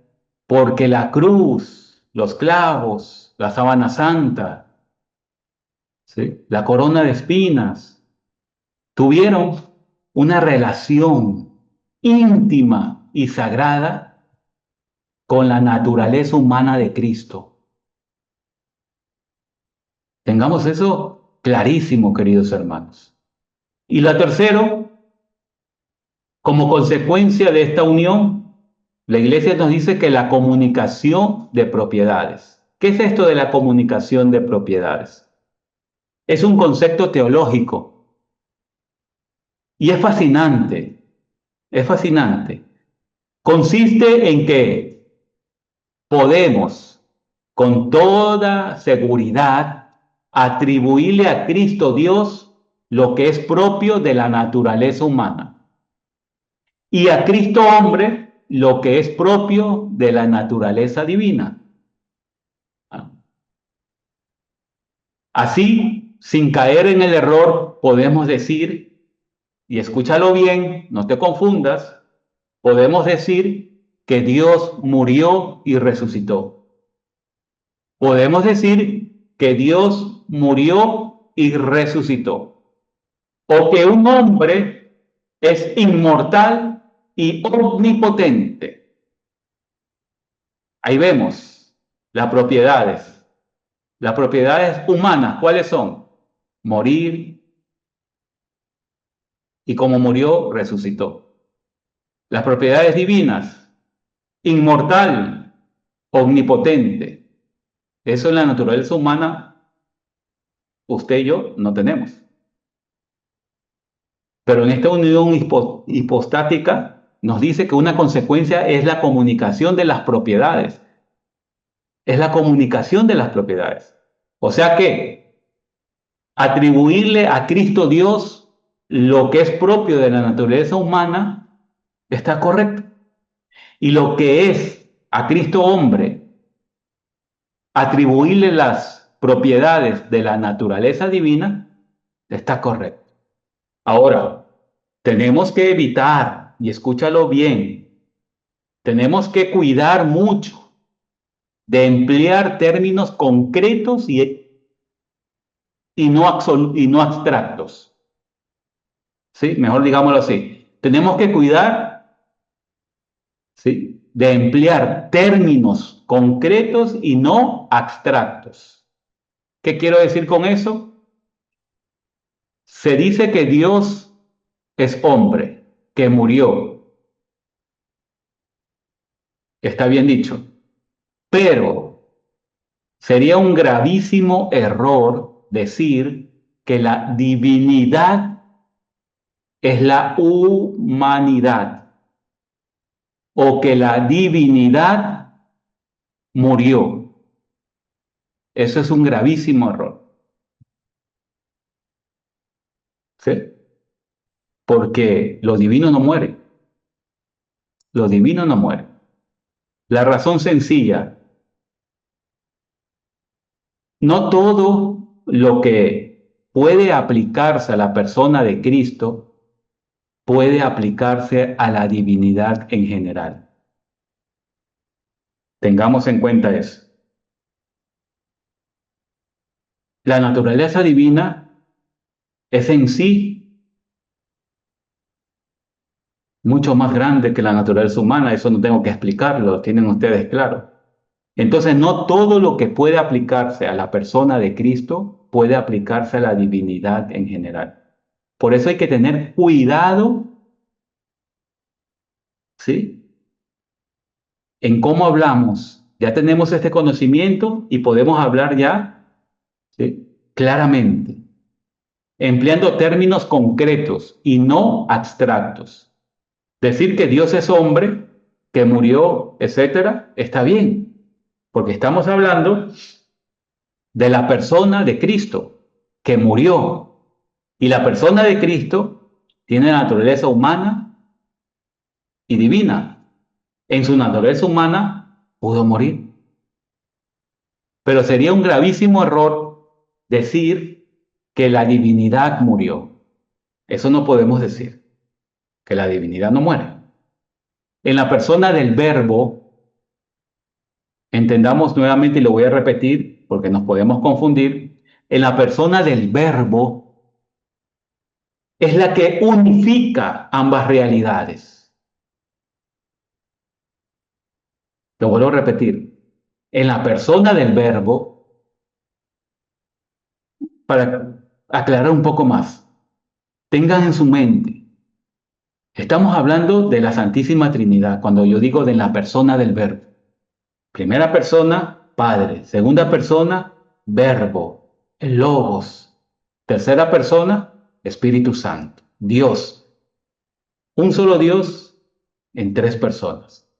porque la cruz, los clavos, la sábana santa, ¿sí? La corona de espinas, tuvieron una relación íntima y sagrada con la naturaleza humana de Cristo. Tengamos eso clarísimo, queridos hermanos. Y la tercero, como consecuencia de esta unión, la Iglesia nos dice que la comunicación de propiedades. ¿Qué es esto de la comunicación de propiedades? Es un concepto teológico y es fascinante, es fascinante. Consiste en que podemos con toda seguridad atribuirle a Cristo Dios lo que es propio de la naturaleza humana y a Cristo hombre lo que es propio de la naturaleza divina. Así, sin caer en el error, podemos decir, y escúchalo bien, no te confundas, podemos decir que Dios murió y resucitó. Podemos decir que Dios murió y resucitó. O que un hombre es inmortal y omnipotente. Ahí vemos las propiedades. Las propiedades humanas, ¿cuáles son? Morir y como murió, resucitó. Las propiedades divinas, inmortal, omnipotente. Eso en la naturaleza humana, usted y yo no tenemos. Pero en esta unión hipostática nos dice que una consecuencia es la comunicación de las propiedades. Es la comunicación de las propiedades. O sea que atribuirle a Cristo Dios lo que es propio de la naturaleza humana está correcto. Y lo que es a Cristo hombre, atribuirle las propiedades de la naturaleza divina, está correcto. Ahora, tenemos que evitar, y escúchalo bien, tenemos que cuidar mucho de emplear términos concretos y no abstractos. ¿Sí? Mejor digámoslo así. Tenemos que cuidar, ¿sí?, de emplear términos concretos y no abstractos. ¿Qué quiero decir con eso? Se dice que Dios es hombre, que murió. Está bien dicho. Pero sería un gravísimo error decir que la divinidad es la humanidad o que la divinidad murió. Eso es un gravísimo error. ¿Sí? Porque lo divino no muere. Lo divino no muere. La razón sencilla, no todo lo que puede aplicarse a la persona de Cristo puede aplicarse a la divinidad en general. Tengamos en cuenta eso. La naturaleza divina es en sí mucho más grande que la naturaleza humana, eso no tengo que explicarlo, lo tienen ustedes claro. Entonces, no todo lo que puede aplicarse a la persona de Cristo puede aplicarse a la divinidad en general. Por eso hay que tener cuidado, ¿sí?, en cómo hablamos. Ya tenemos este conocimiento y podemos hablar ya, ¿sí?, claramente, empleando términos concretos y no abstractos. Decir que Dios es hombre, que murió, etcétera, está bien, porque estamos hablando de la persona de Cristo, que murió. Y la persona de Cristo tiene naturaleza humana y divina. En su naturaleza humana pudo morir. Pero sería un gravísimo error decir que la divinidad murió. Eso no podemos decir, que la divinidad no muere. En la persona del Verbo, entendamos nuevamente, y lo voy a repetir porque nos podemos confundir, en la persona del Verbo es la que unifica ambas realidades. Lo vuelvo a repetir. En la persona del Verbo para aclarar un poco más. Tengan en su mente, estamos hablando de la Santísima Trinidad, cuando yo digo de la persona del Verbo. Primera persona, Padre. Segunda persona, Verbo, el Logos. Tercera persona, Espíritu Santo, Dios. Un solo Dios en tres personas.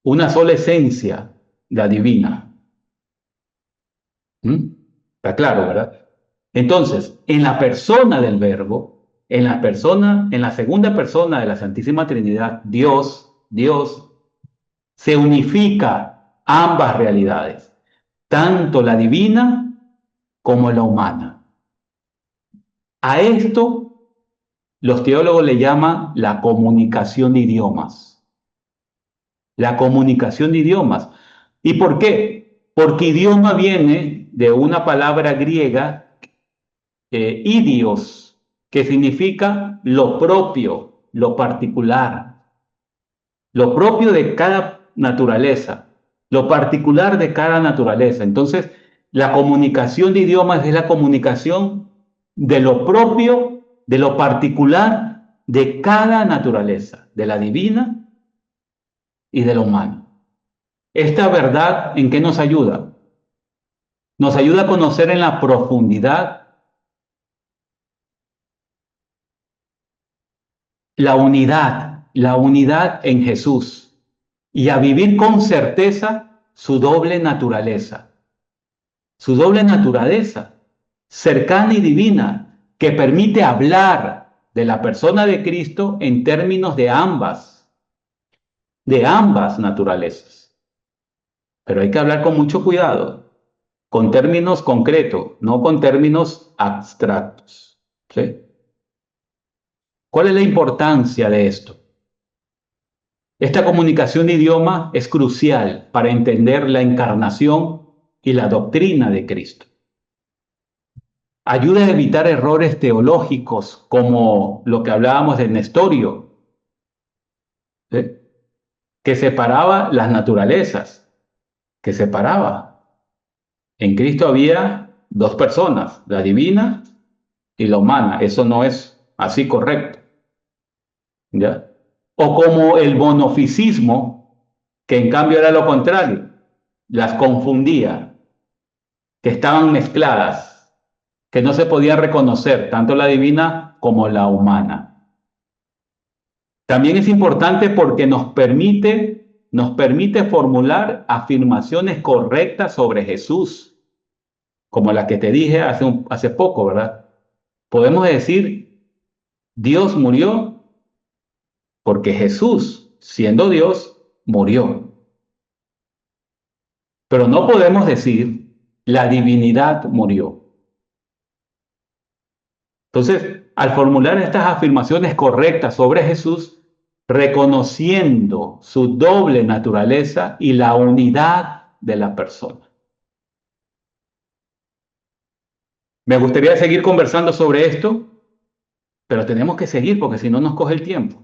Una sola esencia, la divina. ¿Mm? Está claro, ¿verdad? Entonces, en la persona del Verbo, en la segunda persona de la Santísima Trinidad, Dios, se unifica ambas realidades, tanto la divina como la humana. A esto los teólogos le llaman la comunicación de idiomas. La comunicación de idiomas. ¿Y por qué? Porque idioma viene de una palabra griega, idios, que significa lo propio, lo particular, lo propio de cada naturaleza, lo particular de cada naturaleza. Entonces, la comunicación de idiomas es la comunicación de lo propio, de lo particular de cada naturaleza, de la divina y de la humana. Esta verdad, ¿en qué nos ayuda? Nos ayuda a conocer en la profundidad la unidad en Jesús y a vivir con certeza su doble naturaleza, cercana y divina, que permite hablar de la persona de Cristo en términos de ambas naturalezas. Pero hay que hablar con mucho cuidado, con términos concretos, no con términos abstractos. ¿Sí? ¿Cuál es la importancia de esto? Esta comunicación de idioma es crucial para entender la encarnación y la doctrina de Cristo. Ayuda a evitar errores teológicos como lo que hablábamos de Nestorio, ¿sí? Que separaba las naturalezas, que separaba. En Cristo había dos personas, la divina y la humana. Eso no es así correcto, ¿ya? O como el monofisismo, que en cambio era lo contrario, las confundía, que estaban mezcladas, que no se podía reconocer tanto la divina como la humana. También es importante porque nos permite formular afirmaciones correctas sobre Jesús, como la que te dije hace poco, ¿verdad? Podemos decir, Dios murió porque Jesús, siendo Dios, murió. Pero no podemos decir, la divinidad murió. Entonces, al formular estas afirmaciones correctas sobre Jesús, reconociendo su doble naturaleza y la unidad de la persona. Me gustaría seguir conversando sobre esto, pero tenemos que seguir porque si no nos coge el tiempo.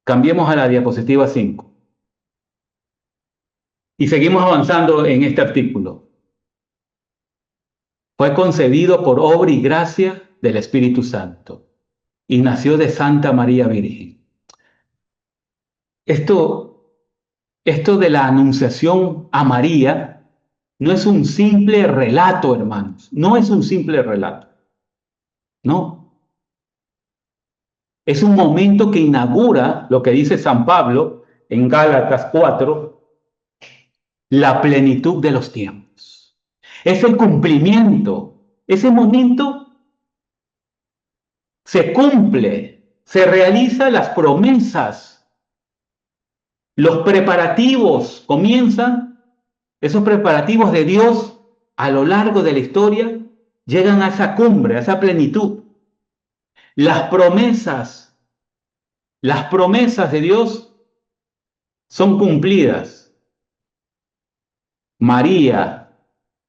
Cambiemos a la diapositiva 5 y seguimos avanzando en este artículo. Fue concebido por obra y gracia del Espíritu Santo y nació de Santa María Virgen. Esto de la anunciación a María no es un simple relato, hermanos. No es un simple relato. No. Es un momento que inaugura lo que dice San Pablo en Gálatas 4, la plenitud de los tiempos. Es el cumplimiento. Ese momento se cumple, se realizan las promesas, los preparativos comienzan, esos preparativos de Dios a lo largo de la historia llegan a esa cumbre, a esa plenitud. Las promesas de Dios son cumplidas. María,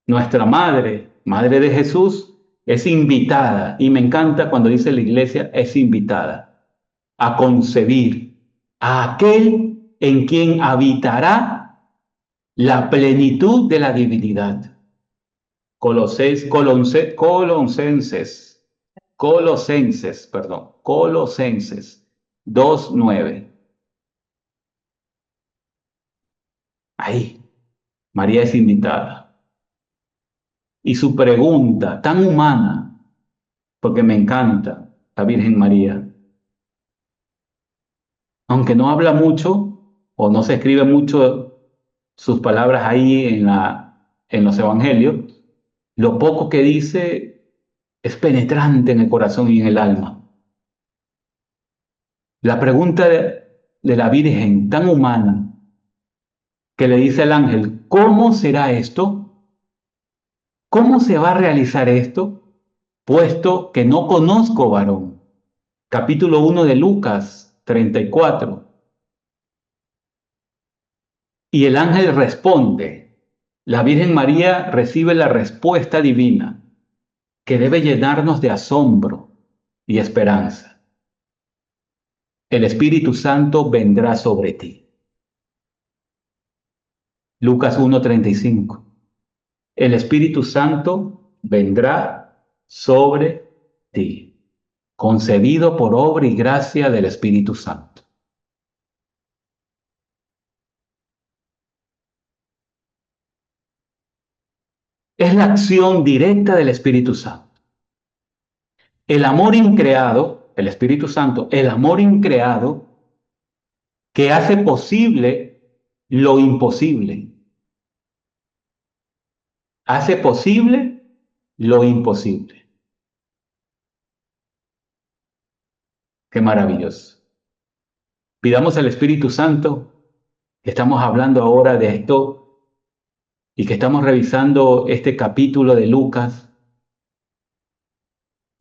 nuestra madre, madre de Jesús, es invitada, y me encanta cuando dice la iglesia, es invitada a concebir a aquel en quien habitará la plenitud de la divinidad. Colosenses 2:9. Ahí, María es invitada. Y su pregunta, tan humana, porque me encanta la Virgen María, aunque no habla mucho o no se escribe mucho sus palabras ahí en los evangelios, lo poco que dice es penetrante en el corazón y en el alma. La pregunta de la Virgen, tan humana, que le dice al ángel, ¿cómo será esto? ¿Cómo se va a realizar esto? Puesto que no conozco varón. Capítulo 1 de Lucas 34. Y el ángel responde. La Virgen María recibe la respuesta divina que debe llenarnos de asombro y esperanza. El Espíritu Santo vendrá sobre ti. Lucas 1:35. El Espíritu Santo vendrá sobre ti, concebido por obra y gracia del Espíritu Santo. Es la acción directa del Espíritu Santo. El amor increado, el Espíritu Santo, el amor increado que hace posible lo imposible. Hace posible lo imposible. Qué maravilloso. Pidamos al Espíritu Santo, que estamos hablando ahora de esto y que estamos revisando este capítulo de Lucas.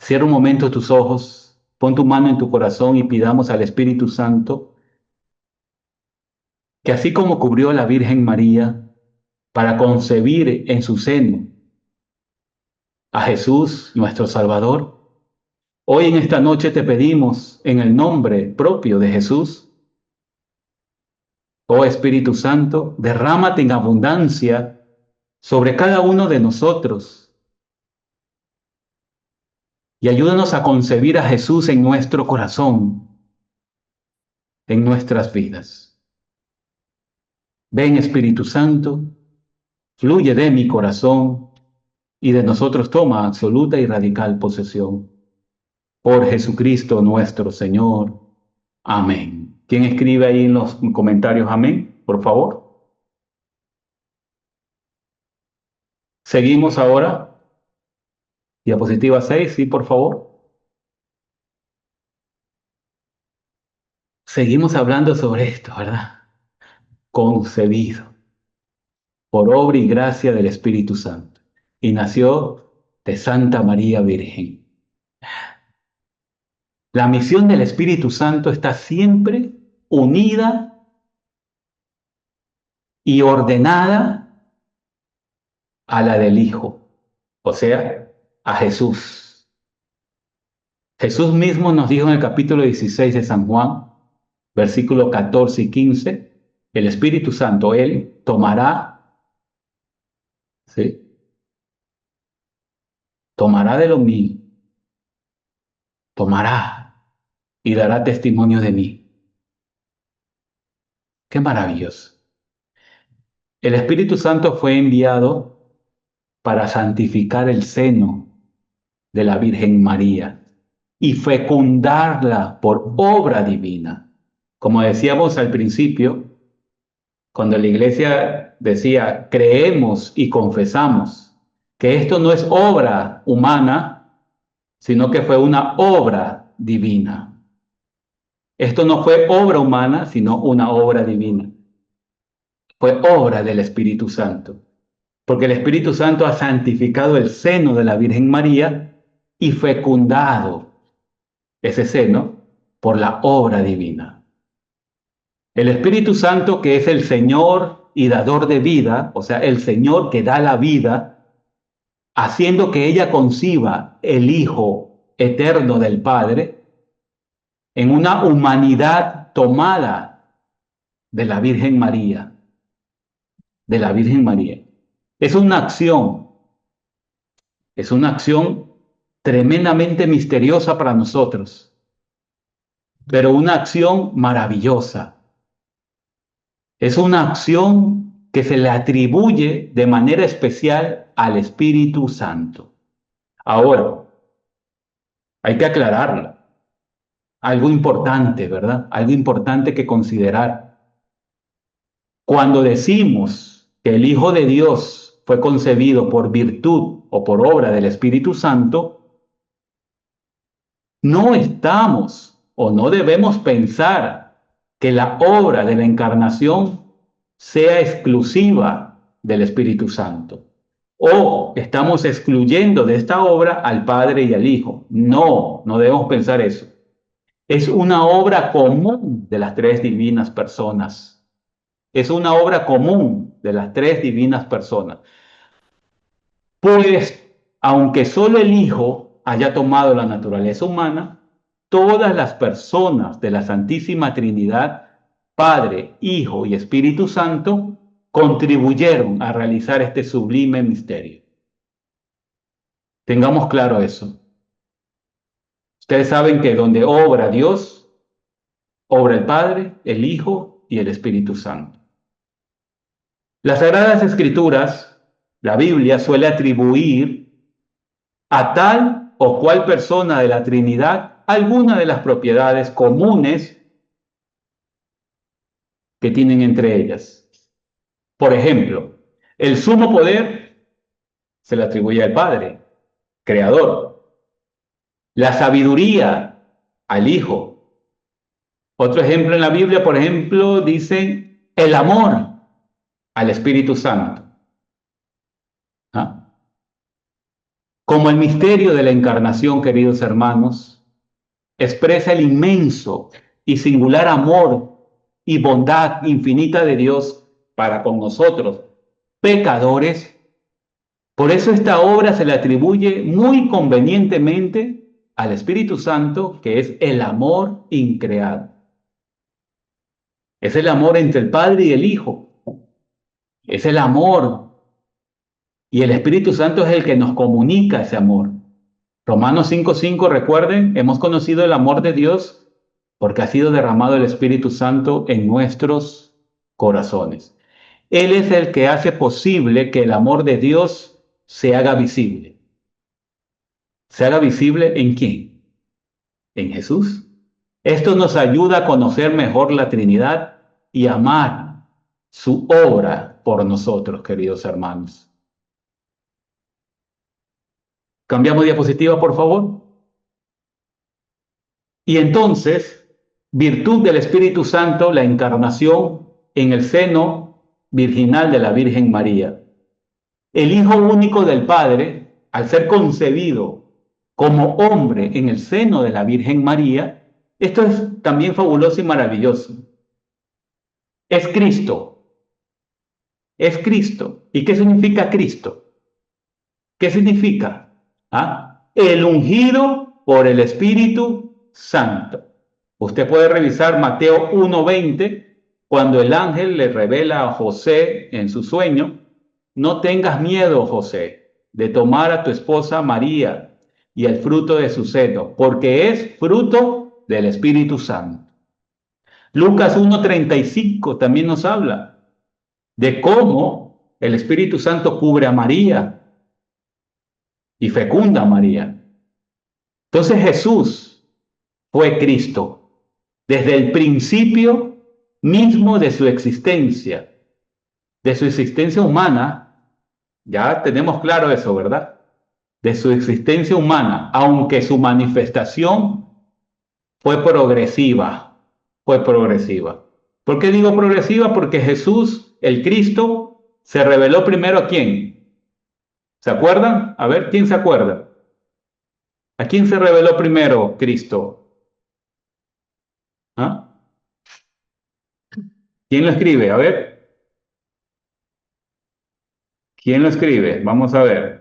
Cierra un momento tus ojos, pon tu mano en tu corazón y pidamos al Espíritu Santo que así como cubrió a la Virgen María para concebir en su seno a Jesús, nuestro Salvador, hoy en esta noche te pedimos en el nombre propio de Jesús, oh Espíritu Santo, derrámate en abundancia sobre cada uno de nosotros y ayúdanos a concebir a Jesús en nuestro corazón, en nuestras vidas. Ven Espíritu Santo, fluye de mi corazón y de nosotros toma absoluta y radical posesión. Por Jesucristo nuestro Señor. Amén. ¿Quién escribe ahí en los comentarios amén? Por favor. Seguimos ahora. Diapositiva 6, sí, por favor. Seguimos hablando sobre esto, ¿verdad? Concebido por obra y gracia del Espíritu Santo. Y nació de Santa María Virgen. La misión del Espíritu Santo está siempre unida y ordenada a la del Hijo, o sea, a Jesús. Jesús mismo nos dijo en el capítulo 16 de San Juan, versículos 14 y 15, el Espíritu Santo, Él tomará, ¿sí? Tomará de lo mío, tomará y dará testimonio de mí. Qué maravilloso. El Espíritu Santo fue enviado para santificar el seno de la Virgen María y fecundarla por obra divina. Como decíamos al principio, cuando la iglesia decía, creemos y confesamos que esto no es obra humana, sino que fue una obra divina. Esto no fue obra humana, sino una obra divina. Fue obra del Espíritu Santo, porque el Espíritu Santo ha santificado el seno de la Virgen María y fecundado ese seno por la obra divina. El Espíritu Santo, que es el Señor y dador de vida, o sea, el Señor que da la vida, haciendo que ella conciba el Hijo eterno del Padre en una humanidad tomada de la Virgen María, de la Virgen María. Es una acción Es una acción tremendamente misteriosa para nosotros, pero una acción maravillosa. Es una acción que se le atribuye de manera especial al Espíritu Santo. Ahora, hay que aclararla. Algo importante, ¿verdad? Algo importante que considerar. Cuando decimos que el Hijo de Dios fue concebido por virtud o por obra del Espíritu Santo, no estamos o no debemos pensar que la obra de la encarnación sea exclusiva del Espíritu Santo. O estamos excluyendo de esta obra al Padre y al Hijo. No, no debemos pensar eso. Es una obra común de las tres divinas personas. Es una obra común de las tres divinas personas. Pues, aunque solo el Hijo haya tomado la naturaleza humana, todas las personas de la Santísima Trinidad, Padre, Hijo y Espíritu Santo, contribuyeron a realizar este sublime misterio. Tengamos claro eso. Ustedes saben que donde obra Dios, obra el Padre, el Hijo y el Espíritu Santo. Las Sagradas Escrituras, la Biblia, suele atribuir a tal o cual persona de la Trinidad alguna de las propiedades comunes que tienen entre ellas. Por ejemplo, el sumo poder se le atribuye al Padre, Creador. La sabiduría al Hijo. Otro ejemplo en la Biblia, por ejemplo, dice el amor al Espíritu Santo. ¿Ah? Como el misterio de la encarnación, queridos hermanos, expresa el inmenso y singular amor y bondad infinita de Dios para con nosotros, pecadores. Por eso esta obra se le atribuye muy convenientemente al Espíritu Santo, que es el amor increado. Es el amor entre el Padre y el Hijo. Es el amor. Y el Espíritu Santo es el que nos comunica ese amor. Romanos 5:5, recuerden, hemos conocido el amor de Dios porque ha sido derramado el Espíritu Santo en nuestros corazones. Él es el que hace posible que el amor de Dios se haga visible. ¿Se haga visible en quién? En Jesús. Esto nos ayuda a conocer mejor la Trinidad y amar su obra por nosotros, queridos hermanos. Cambiamos diapositiva, por favor. Y entonces, virtud del Espíritu Santo, la encarnación en el seno virginal de la Virgen María. El Hijo único del Padre, al ser concebido como hombre en el seno de la Virgen María, esto es también fabuloso y maravilloso. Es Cristo, es Cristo. ¿Y qué significa Cristo? ¿Qué significa? ¿Ah? El ungido por el Espíritu Santo. Usted puede revisar Mateo 1:20, cuando el ángel le revela a José en su sueño: no tengas miedo, José, de tomar a tu esposa María y el fruto de su seno, porque es fruto del Espíritu Santo. Lucas 1:35 también nos habla de cómo el Espíritu Santo cubre a María y fecunda a María. Entonces Jesús fue Cristo desde el principio mismo de su existencia humana. Ya tenemos claro eso, ¿verdad? De su existencia humana, aunque su manifestación fue progresiva, fue progresiva. ¿Por qué digo progresiva? Porque Jesús, el Cristo, se reveló primero a quién. ¿Se acuerdan? A ver, ¿quién se acuerda? ¿A quién se reveló primero Cristo? ¿Ah? ¿Quién lo escribe? A ver, ¿quién lo escribe? Vamos a ver.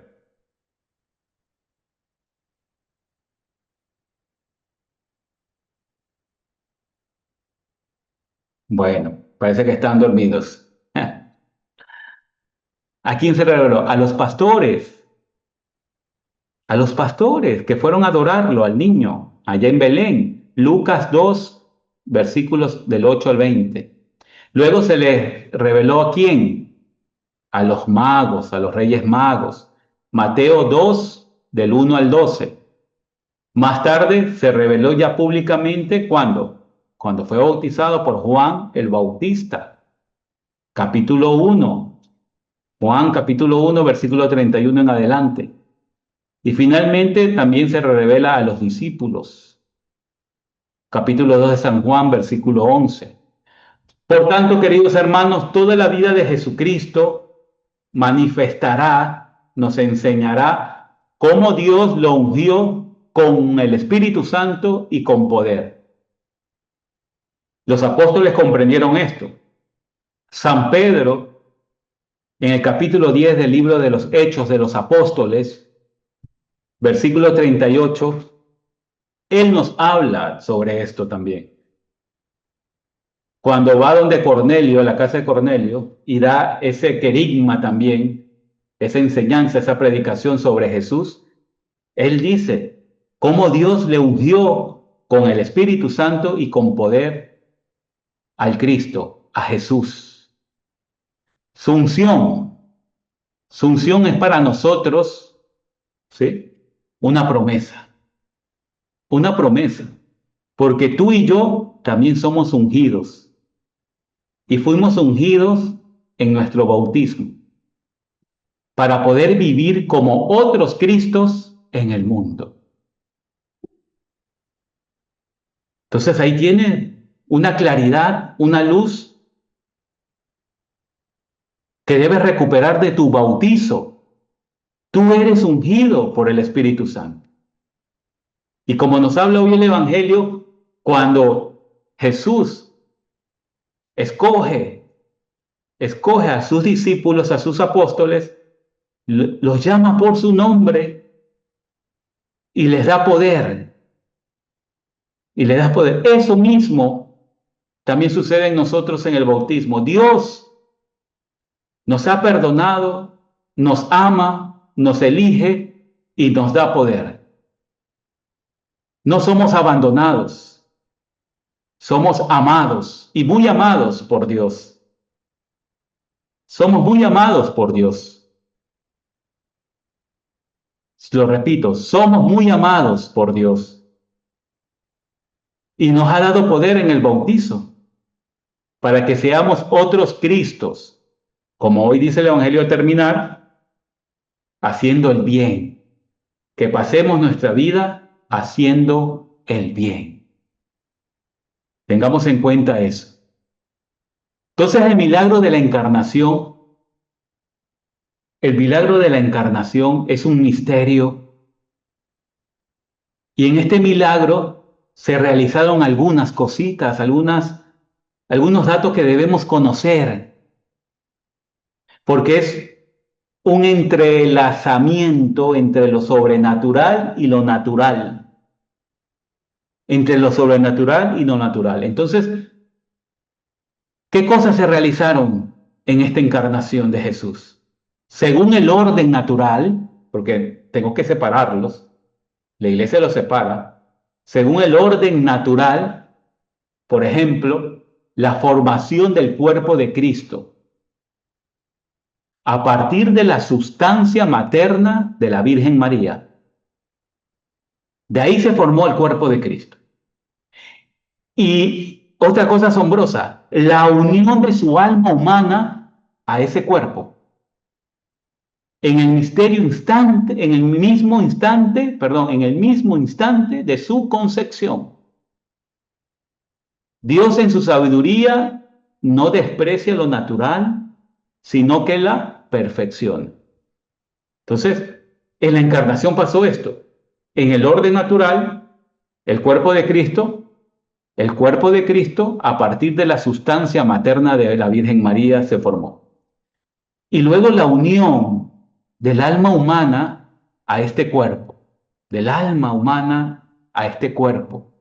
Bueno, parece que están dormidos. ¿A quién se reveló? A los pastores. a los pastores que fueron a adorarlo, al niño, allá en Belén. Lucas 2, versículos del 8 al 20. Luego se les reveló a quién, a los magos, a los reyes magos. Mateo 2, del 1 al 12. Más tarde se reveló ya públicamente cuando, cuando fue bautizado por Juan el Bautista. Capítulo 1, Juan capítulo 1, versículo 31 en adelante. Y finalmente también se revela a los discípulos. Capítulo 2 de San Juan, versículo 11. Por tanto, queridos hermanos, toda la vida de Jesucristo manifestará, nos enseñará cómo Dios lo ungió con el Espíritu Santo y con poder. Los apóstoles comprendieron esto. San Pedro, en el capítulo 10 del libro de los Hechos de los Apóstoles, versículo 38, él nos habla sobre esto también. Cuando va donde Cornelio, a la casa de Cornelio, y da ese querigma también, esa enseñanza, esa predicación sobre Jesús, él dice cómo Dios le ungió con el Espíritu Santo y con poder al Cristo, a Jesús. Su unción, su unción es para nosotros, ¿sí? Una promesa, porque tú y yo también somos ungidos y fuimos ungidos en nuestro bautismo para poder vivir como otros Cristos en el mundo. Entonces ahí tiene una claridad, una luz que debes recuperar de tu bautizo. Tú eres ungido por el Espíritu Santo. Y como nos habla hoy el Evangelio, cuando Jesús escoge a sus discípulos, a sus apóstoles, los llama por su nombre y les da poder. Y le das poder. Eso mismo también sucede en nosotros en el bautismo. Dios nos ha perdonado, nos ama, nos elige y nos da poder. No somos abandonados, somos amados y muy amados por Dios. Somos muy amados por Dios. Lo repito, somos muy amados por Dios. Y nos ha dado poder en el bautizo para que seamos otros Cristos, como hoy dice el Evangelio al terminar, haciendo el bien, que pasemos nuestra vida haciendo el bien. Tengamos en cuenta eso. Entonces el milagro de la encarnación es un misterio y en este milagro se realizaron algunas cositas, algunos datos que debemos conocer, porque es un entrelazamiento entre lo sobrenatural y lo natural. Entre lo sobrenatural y lo natural. Entonces, ¿qué cosas se realizaron en esta encarnación de Jesús? Según el orden natural, porque tengo que separarlos, la iglesia los separa, según el orden natural, por ejemplo, la formación del cuerpo de Cristo, a partir de la sustancia materna de la Virgen María. De ahí se formó el cuerpo de Cristo. Y otra cosa asombrosa, la unión de su alma humana a ese cuerpo. En el misterio instante, en el mismo instante, perdón, en el mismo instante de su concepción. Dios en su sabiduría no desprecia lo natural, sino que la perfecciona. Entonces, en la encarnación pasó esto. En el orden natural, el cuerpo de Cristo a partir de la sustancia materna de la Virgen María se formó. Y luego la unión del alma humana a este cuerpo, del alma humana a este cuerpo,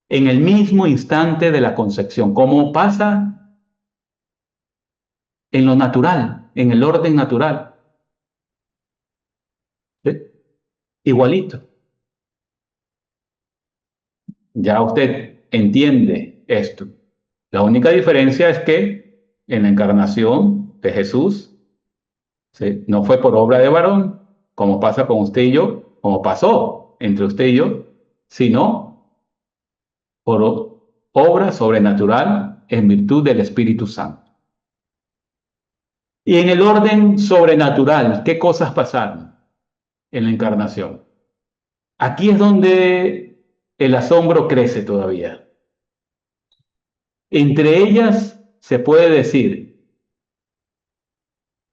en el mismo instante de la concepción, como pasa en lo natural, en el orden natural. ¿Sí? igualito. Ya usted entiende esto. La única diferencia es que en la encarnación de Jesús, ¿sí?, no fue por obra de varón, como pasa con usted y yo, como pasó entre usted y yo, sino por obra sobrenatural en virtud del Espíritu Santo. Y en el orden sobrenatural, ¿qué cosas pasaron en la encarnación? Aquí es donde el asombro crece todavía. Entre ellas se puede decir,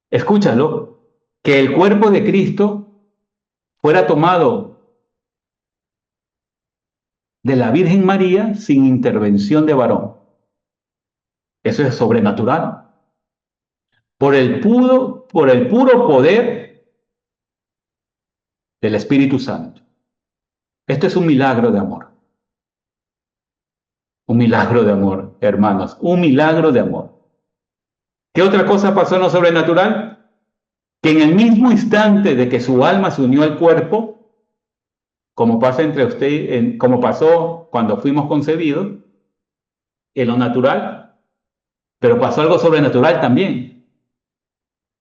escúchalo, que el cuerpo de Cristo fuera tomado de la Virgen María sin intervención de varón. Eso es sobrenatural. Por el puro poder del Espíritu Santo. Esto es un milagro de amor. Un milagro de amor, hermanos. Un milagro de amor. ¿Qué otra cosa pasó en lo sobrenatural? Que en el mismo instante de que su alma se unió al cuerpo, como pasa entre usted, como pasó cuando fuimos concebidos, en lo natural, pero pasó algo sobrenatural también.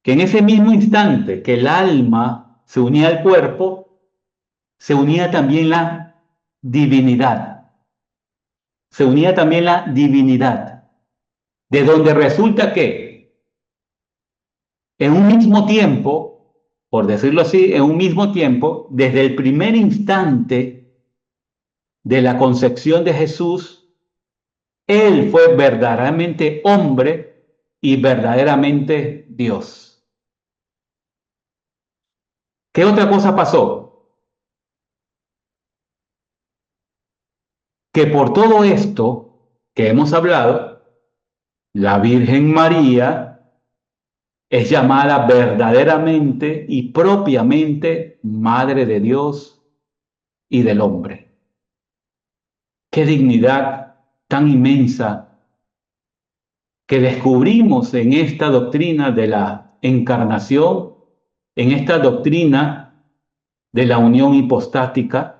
Que en ese mismo instante que el alma se unía al cuerpo, se unía también la divinidad. Se unía también la divinidad. De donde resulta que en un mismo tiempo, por decirlo así, en un mismo tiempo, desde el primer instante de la concepción de Jesús, Él fue verdaderamente hombre y verdaderamente Dios. ¿Qué otra cosa pasó? Que por todo esto que hemos hablado, la Virgen María es llamada verdaderamente y propiamente Madre de Dios y del hombre. Qué dignidad tan inmensa que descubrimos en esta doctrina de la encarnación, en esta doctrina de la unión hipostática.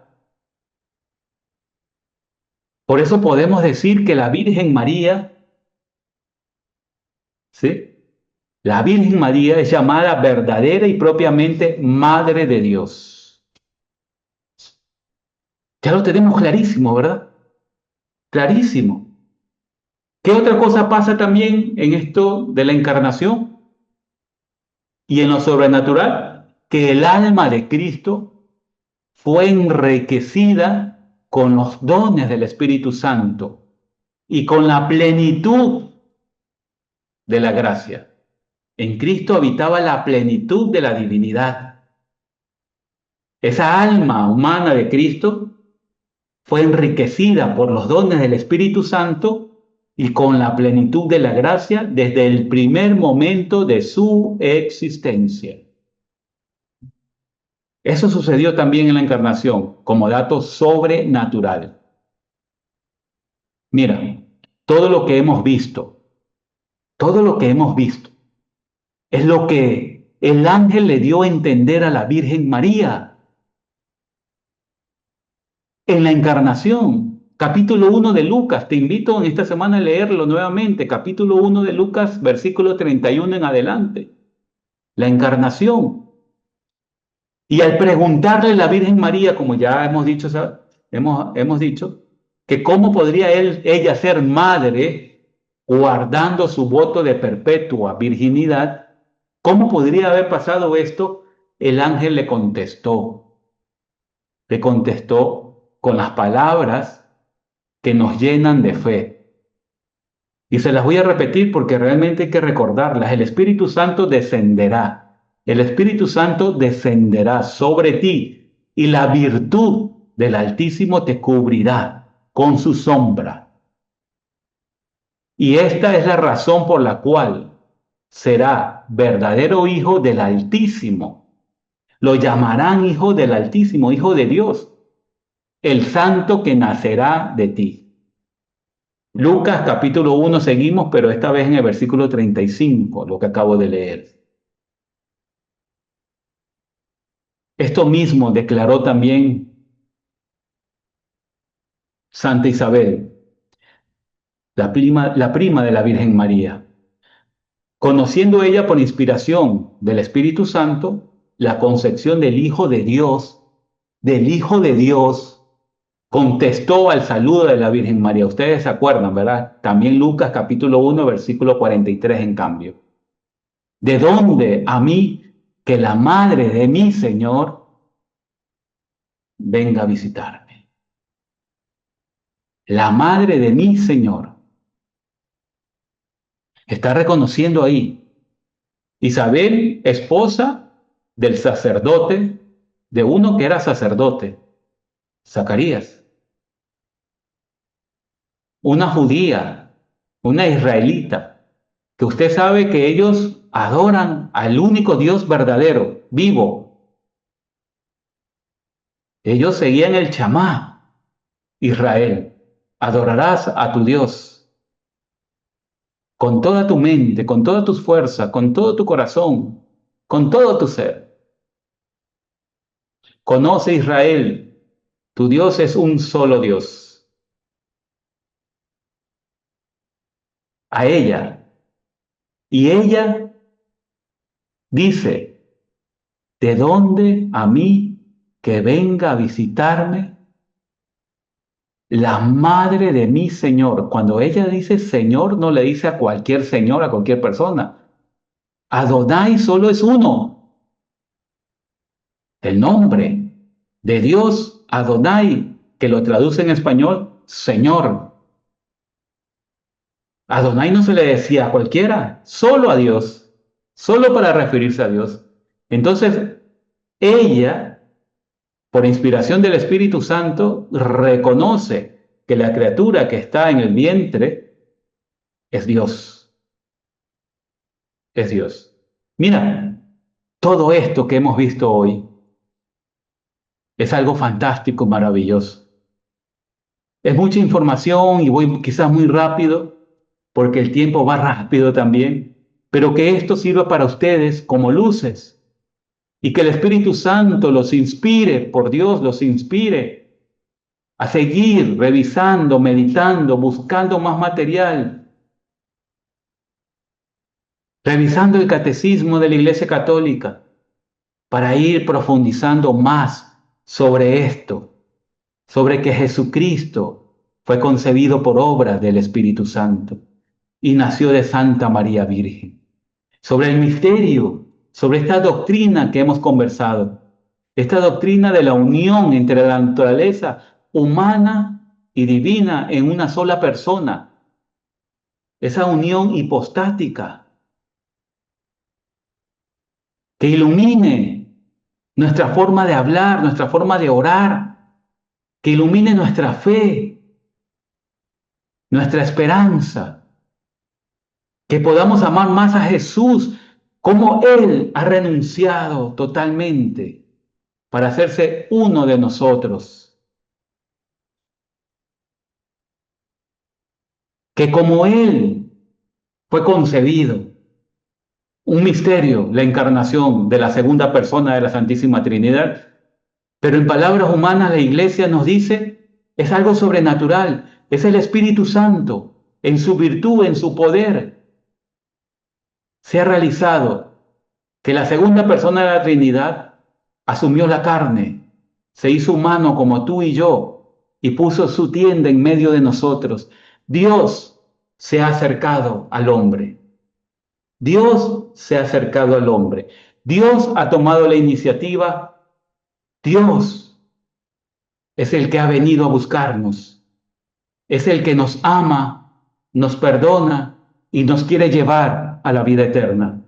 Por eso podemos decir que la Virgen María, ¿sí?, la Virgen María es llamada verdadera y propiamente Madre de Dios. Ya lo tenemos clarísimo, ¿verdad? Clarísimo. ¿Qué otra cosa pasa también en esto de la encarnación y en lo sobrenatural? Que el alma de Cristo fue enriquecida con los dones del Espíritu Santo y con la plenitud de la gracia. En Cristo habitaba la plenitud de la divinidad. Esa alma humana de Cristo fue enriquecida por los dones del Espíritu Santo y con la plenitud de la gracia desde el primer momento de su existencia. Eso sucedió también en la encarnación como dato sobrenatural. Mira, todo lo que hemos visto, todo lo que hemos visto, es lo que el ángel le dio a entender a la Virgen María en la encarnación. Capítulo 1 de Lucas, te invito en esta semana a leerlo nuevamente, capítulo 1 de Lucas, versículo 31 en adelante. La encarnación. Y al preguntarle a la Virgen María, como ya hemos dicho, hemos dicho, que cómo podría ella ser madre guardando su voto de perpetua virginidad, ¿cómo podría haber pasado esto? El ángel le contestó con las palabras que nos llenan de fe. Y se las voy a repetir porque realmente hay que recordarlas. El Espíritu Santo descenderá. El Espíritu Santo descenderá sobre ti y la virtud del Altísimo te cubrirá con su sombra. Y esta es la razón por la cual será verdadero hijo del Altísimo. Lo llamarán hijo del Altísimo, hijo de Dios, el santo que nacerá de ti. Lucas capítulo 1 seguimos, pero esta vez en el versículo 35, lo que acabo de leer. Esto mismo declaró también Santa Isabel, la prima de la Virgen María, conociendo ella por inspiración del Espíritu Santo la concepción del Hijo de Dios, contestó al saludo de la Virgen María. Ustedes se acuerdan, ¿verdad? También Lucas capítulo 1, versículo 43 en cambio. ¿De dónde a mí que la madre de mi Señor venga a visitarme? La madre de mi Señor. Está reconociendo ahí. Isabel, esposa del sacerdote, de uno que era sacerdote, Zacarías. Una judía, una israelita, que usted sabe que ellos adoran al único Dios verdadero, vivo. Ellos seguían el chamá, Israel. Adorarás a tu Dios con toda tu mente, con todas tus fuerzas, con todo tu corazón, con todo tu ser. Conoce Israel, tu Dios es un solo Dios. A ella. Y ella dice, ¿de dónde a mí que venga a visitarme la madre de mi Señor? Cuando ella dice Señor, no le dice a cualquier señor, a cualquier persona. Adonai solo es uno. El nombre de Dios, Adonai, que lo traduce en español, Señor. Adonai no se le decía a cualquiera, solo a Dios, solo para referirse a Dios. Entonces, ella, por inspiración del Espíritu Santo, reconoce que la criatura que está en el vientre es Dios, es Dios. Mira, todo esto que hemos visto hoy es algo fantástico, maravilloso. Es mucha información y voy quizás muy rápido, porque el tiempo va rápido también, pero que esto sirva para ustedes como luces y que el Espíritu Santo los inspire, por Dios los inspire a seguir revisando, meditando, buscando más material, revisando el catecismo de la Iglesia Católica para ir profundizando más sobre esto, sobre que Jesucristo fue concebido por obra del Espíritu Santo y nació de Santa María Virgen. Sobre el misterio, sobre esta doctrina que hemos conversado, esta doctrina de la unión entre la naturaleza humana y divina en una sola persona, esa unión hipostática que ilumine nuestra forma de hablar, nuestra forma de orar, que ilumine nuestra fe, nuestra esperanza, que podamos amar más a Jesús como Él ha renunciado totalmente para hacerse uno de nosotros, que como Él fue concebido, un misterio, la encarnación de la segunda persona de la Santísima Trinidad, pero en palabras humanas la Iglesia nos dice, es algo sobrenatural, es el Espíritu Santo, en su virtud, en su poder, se ha realizado que la segunda persona de la Trinidad asumió la carne, se hizo humano como tú y yo y puso su tienda en medio de nosotros. Dios se ha acercado al hombre. Dios se ha acercado al hombre. Dios ha tomado la iniciativa. Dios es el que ha venido a buscarnos. Es el que nos ama, nos perdona y nos quiere llevar a la vida eterna.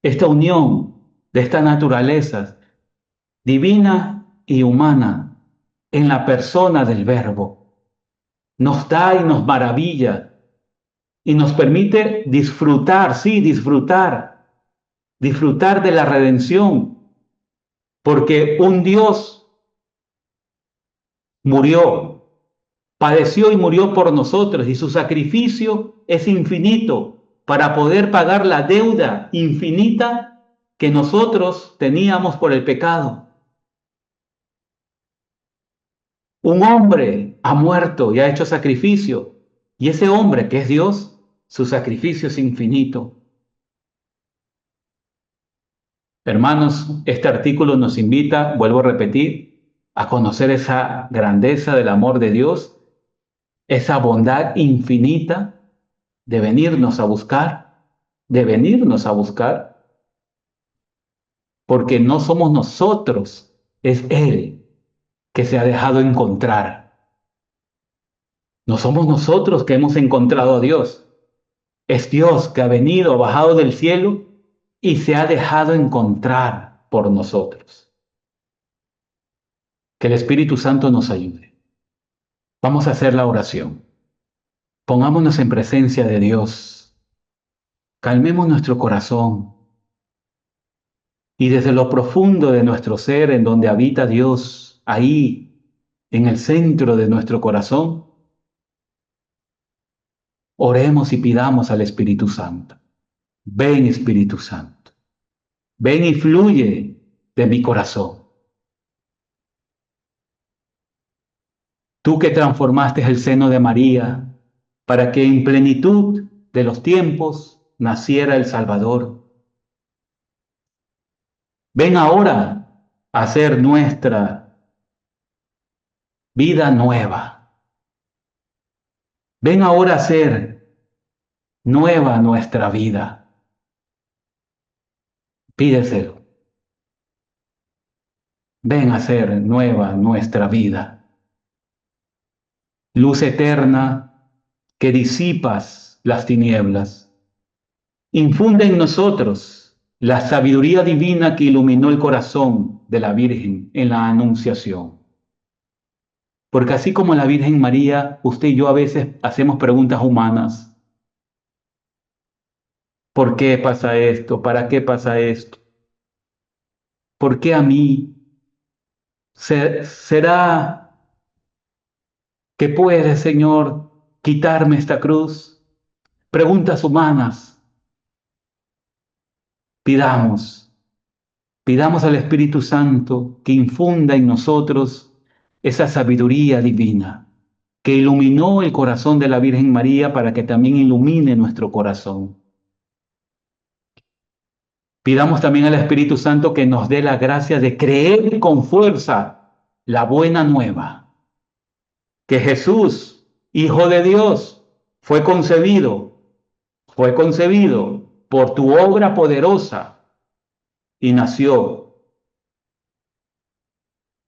Esta unión de estas naturalezas divina y humana en la persona del Verbo nos da y nos maravilla y nos permite disfrutar, sí, disfrutar de la redención, porque un Dios murió, padeció y murió por nosotros y su sacrificio es infinito para poder pagar la deuda infinita que nosotros teníamos por el pecado. Un hombre ha muerto y ha hecho sacrificio, y ese hombre que es Dios, su sacrificio es infinito. Hermanos, este artículo nos invita, vuelvo a repetir, a conocer esa grandeza del amor de Dios, esa bondad infinita de venirnos a buscar, de venirnos a buscar, porque no somos nosotros, es Él que se ha dejado encontrar. No somos nosotros que hemos encontrado a Dios, es Dios que ha venido, ha bajado del cielo y se ha dejado encontrar por nosotros. Que el Espíritu Santo nos ayude. Vamos a hacer la oración. Pongámonos en presencia de Dios. Calmemos nuestro corazón. Y desde lo profundo de nuestro ser, en donde habita Dios, ahí, en el centro de nuestro corazón, oremos y pidamos al Espíritu Santo. Ven, Espíritu Santo. Ven y fluye de mi corazón. Tú que transformaste el seno de María para que en plenitud de los tiempos naciera el Salvador. Ven ahora a hacer nuestra vida nueva. Ven ahora a hacer nueva nuestra vida. Pídeselo. Ven a hacer nueva nuestra vida. Luz eterna que disipas las tinieblas. Infunde en nosotros la sabiduría divina que iluminó el corazón de la Virgen en la Anunciación. Porque así como la Virgen María, usted y yo a veces hacemos preguntas humanas. ¿Por qué pasa esto? ¿Para qué pasa esto? ¿Por qué a mí? ¿Será que puede, Señor, quitarme esta cruz? Preguntas humanas. Pidamos, pidamos al Espíritu Santo que infunda en nosotros esa sabiduría divina que iluminó el corazón de la Virgen María para que también ilumine nuestro corazón. Pidamos también al Espíritu Santo que nos dé la gracia de creer con fuerza la buena nueva, que Jesús, Hijo de Dios, fue concebido por tu obra poderosa y nació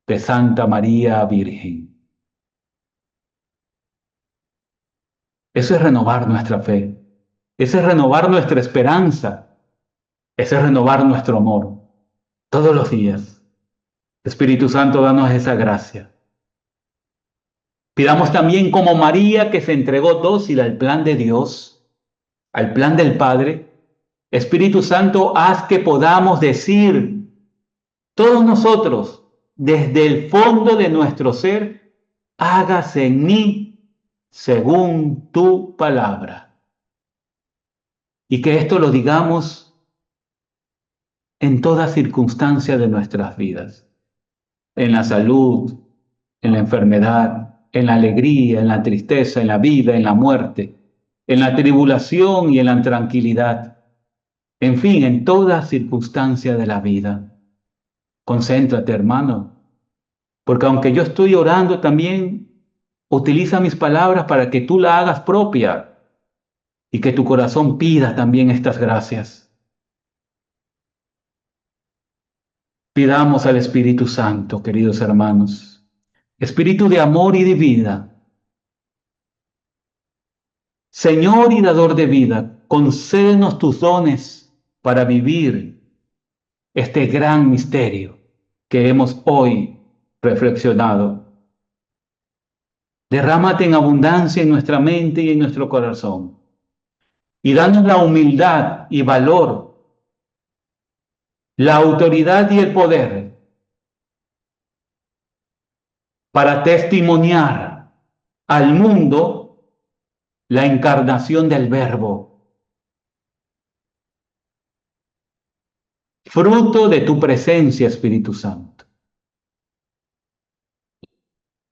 de Santa María Virgen. Eso es renovar nuestra fe, eso es renovar nuestra esperanza, eso es renovar nuestro amor todos los días. Espíritu Santo, danos esa gracia. Pidamos también como María que se entregó dócil al plan de Dios, al plan del Padre. Espíritu Santo, haz que podamos decir todos nosotros desde el fondo de nuestro ser, hágase en mí según tu palabra. Y que esto lo digamos en toda circunstancia de nuestras vidas, en la salud, en la enfermedad, en la alegría, en la tristeza, en la vida, en la muerte, en la tribulación y en la tranquilidad. En fin, en toda circunstancia de la vida. Concéntrate, hermano, porque aunque yo estoy orando también, utiliza mis palabras para que tú la hagas propia y que tu corazón pida también estas gracias. Pidamos al Espíritu Santo, queridos hermanos, Espíritu de amor y de vida, Señor y dador de vida, concédenos tus dones para vivir este gran misterio que hemos hoy reflexionado. Derrámate en abundancia en nuestra mente y en nuestro corazón. Y danos la humildad y valor, la autoridad y el poder para testimoniar al mundo la encarnación del Verbo. fruto de tu presencia, Espíritu Santo.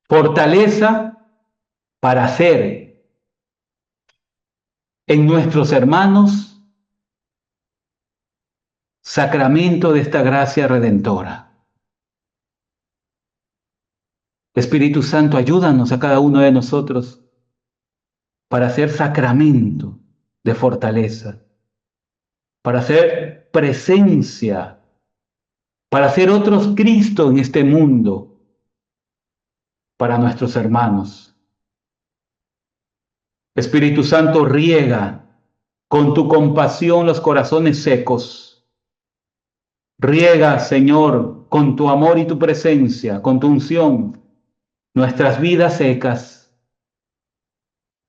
Fortaleza para hacer en nuestros hermanos sacramento de esta gracia redentora. Espíritu Santo, ayúdanos a cada uno de nosotros para hacer sacramento de fortaleza, para hacer presencia, para hacer otros Cristo en este mundo, para nuestros hermanos. Espíritu Santo, riega con tu compasión los corazones secos. Riega, Señor, con tu amor y tu presencia, con tu unción, nuestras vidas secas.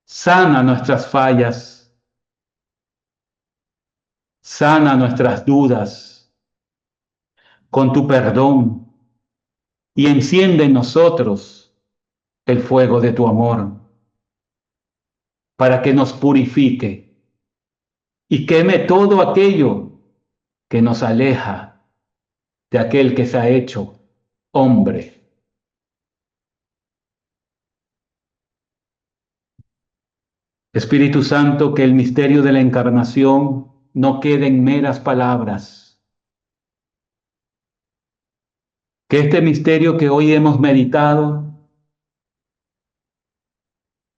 Sana nuestras fallas. Sana nuestras dudas con tu perdón y enciende en nosotros el fuego de tu amor para que nos purifique y queme todo aquello que nos aleja de aquel que se ha hecho hombre. Espíritu Santo, que el misterio de la encarnación no quede en meras palabras. Que este misterio que hoy hemos meditado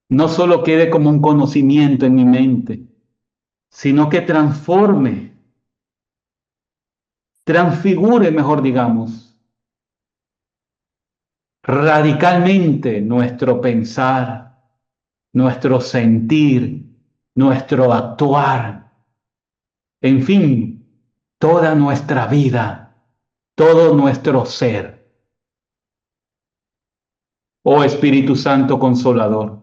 no solo quede como un conocimiento en mi mente, sino que transfigure, mejor digamos, radicalmente nuestro pensar, nuestro sentir, nuestro actuar, en fin, toda nuestra vida, todo nuestro ser. Oh Espíritu Santo Consolador,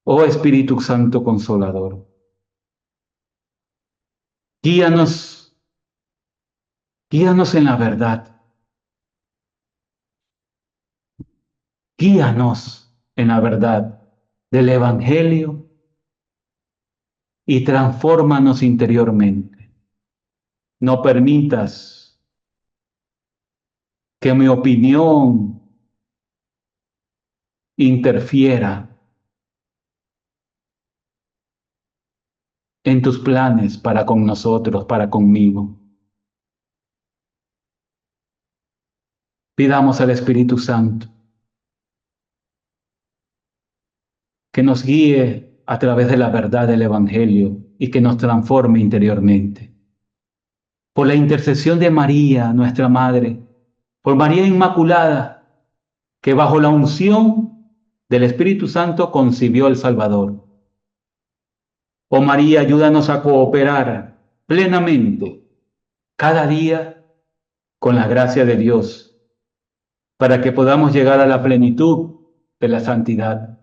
oh Espíritu Santo Consolador, guíanos, guíanos en la verdad, guíanos en la verdad del Evangelio y transfórmanos interiormente. No permitas que mi opinión interfiera en tus planes para con nosotros, para conmigo. Pidamos al Espíritu Santo que nos guíe a través de la verdad del Evangelio y que nos transforme interiormente. Por la intercesión de María, nuestra Madre, por María Inmaculada, que bajo la unción del Espíritu Santo concibió el Salvador. Oh María, ayúdanos a cooperar plenamente cada día con la gracia de Dios, para que podamos llegar a la plenitud de la santidad.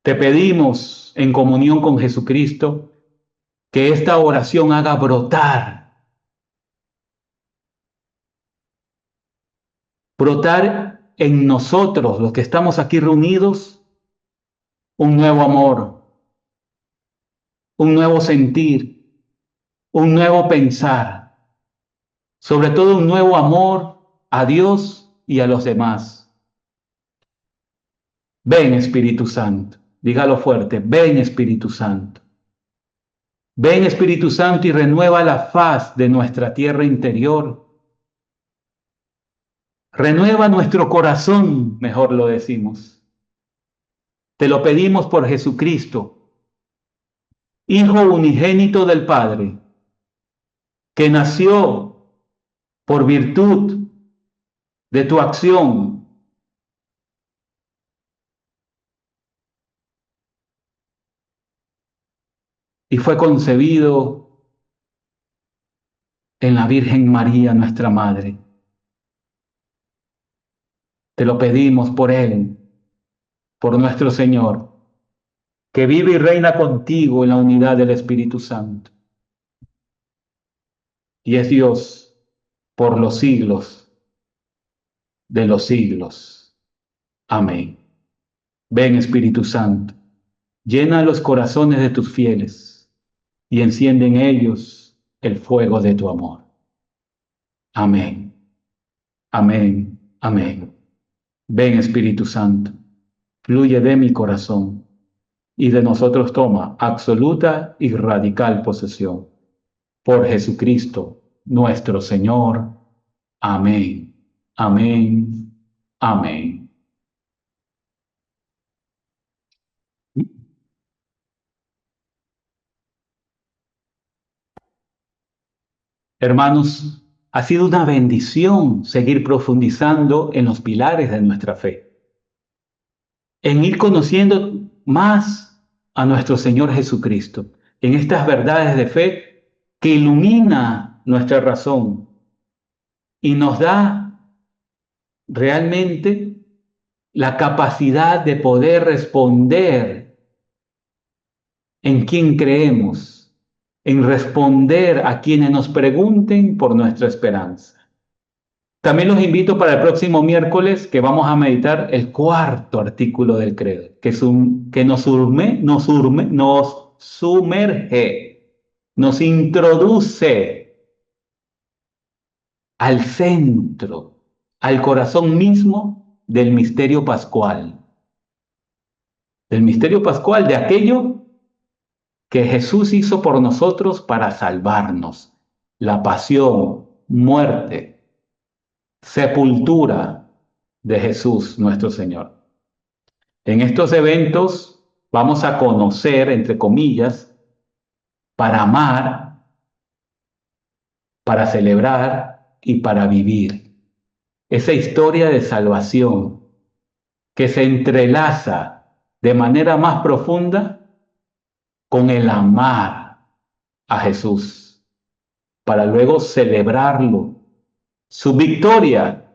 Te pedimos en comunión con Jesucristo que esta oración haga brotar en nosotros, los que estamos aquí reunidos, un nuevo amor, un nuevo sentir, un nuevo pensar, sobre todo un nuevo amor a Dios y a los demás. Ven Espíritu Santo, dígalo fuerte, ven Espíritu Santo. Ven Espíritu Santo y renueva la faz de nuestra tierra interior. Renueva nuestro corazón, mejor lo decimos. Te lo pedimos por Jesucristo, Hijo unigénito del Padre, que nació por virtud de tu acción y fue concebido en la Virgen María, nuestra Madre. Te lo pedimos por Él, por nuestro Señor, que vive y reina contigo en la unidad del Espíritu Santo. Y es Dios por los siglos de los siglos. Amén. Ven Espíritu Santo, llena los corazones de tus fieles y enciende en ellos el fuego de tu amor. Amén. Amén. Amén. Ven, Espíritu Santo, fluye de mi corazón y de nosotros toma absoluta y radical posesión. Por Jesucristo, nuestro Señor. Amén. Amén. Amén. Hermanos, ha sido una bendición seguir profundizando en los pilares de nuestra fe, en ir conociendo más a nuestro Señor Jesucristo, en estas verdades de fe que ilumina nuestra razón y nos da realmente la capacidad de poder responder en quién creemos, en responder a quienes nos pregunten por nuestra esperanza. También los invito para el próximo miércoles que vamos a meditar el cuarto artículo del credo, que nos sumerge, nos introduce al centro, al corazón mismo del misterio pascual. Del misterio pascual, de aquello que Jesús hizo por nosotros para salvarnos. La pasión, muerte, sepultura de Jesús nuestro Señor. En estos eventos vamos a conocer, entre comillas, para amar, para celebrar y para vivir esa historia de salvación que se entrelaza de manera más profunda con el amar a Jesús, para luego celebrarlo, su victoria,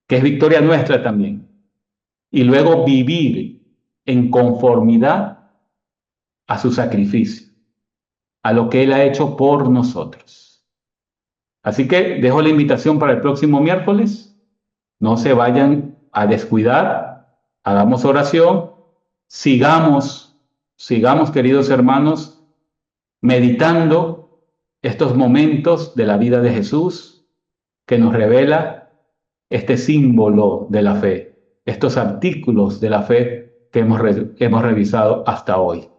que es victoria nuestra también, y luego vivir en conformidad a su sacrificio, a lo que Él ha hecho por nosotros. Así que dejo la invitación para el próximo miércoles. No se vayan a descuidar, hagamos oración, sigamos, queridos hermanos, meditando estos momentos de la vida de Jesús que nos revela este símbolo de la fe, estos artículos de la fe que hemos revisado hasta hoy.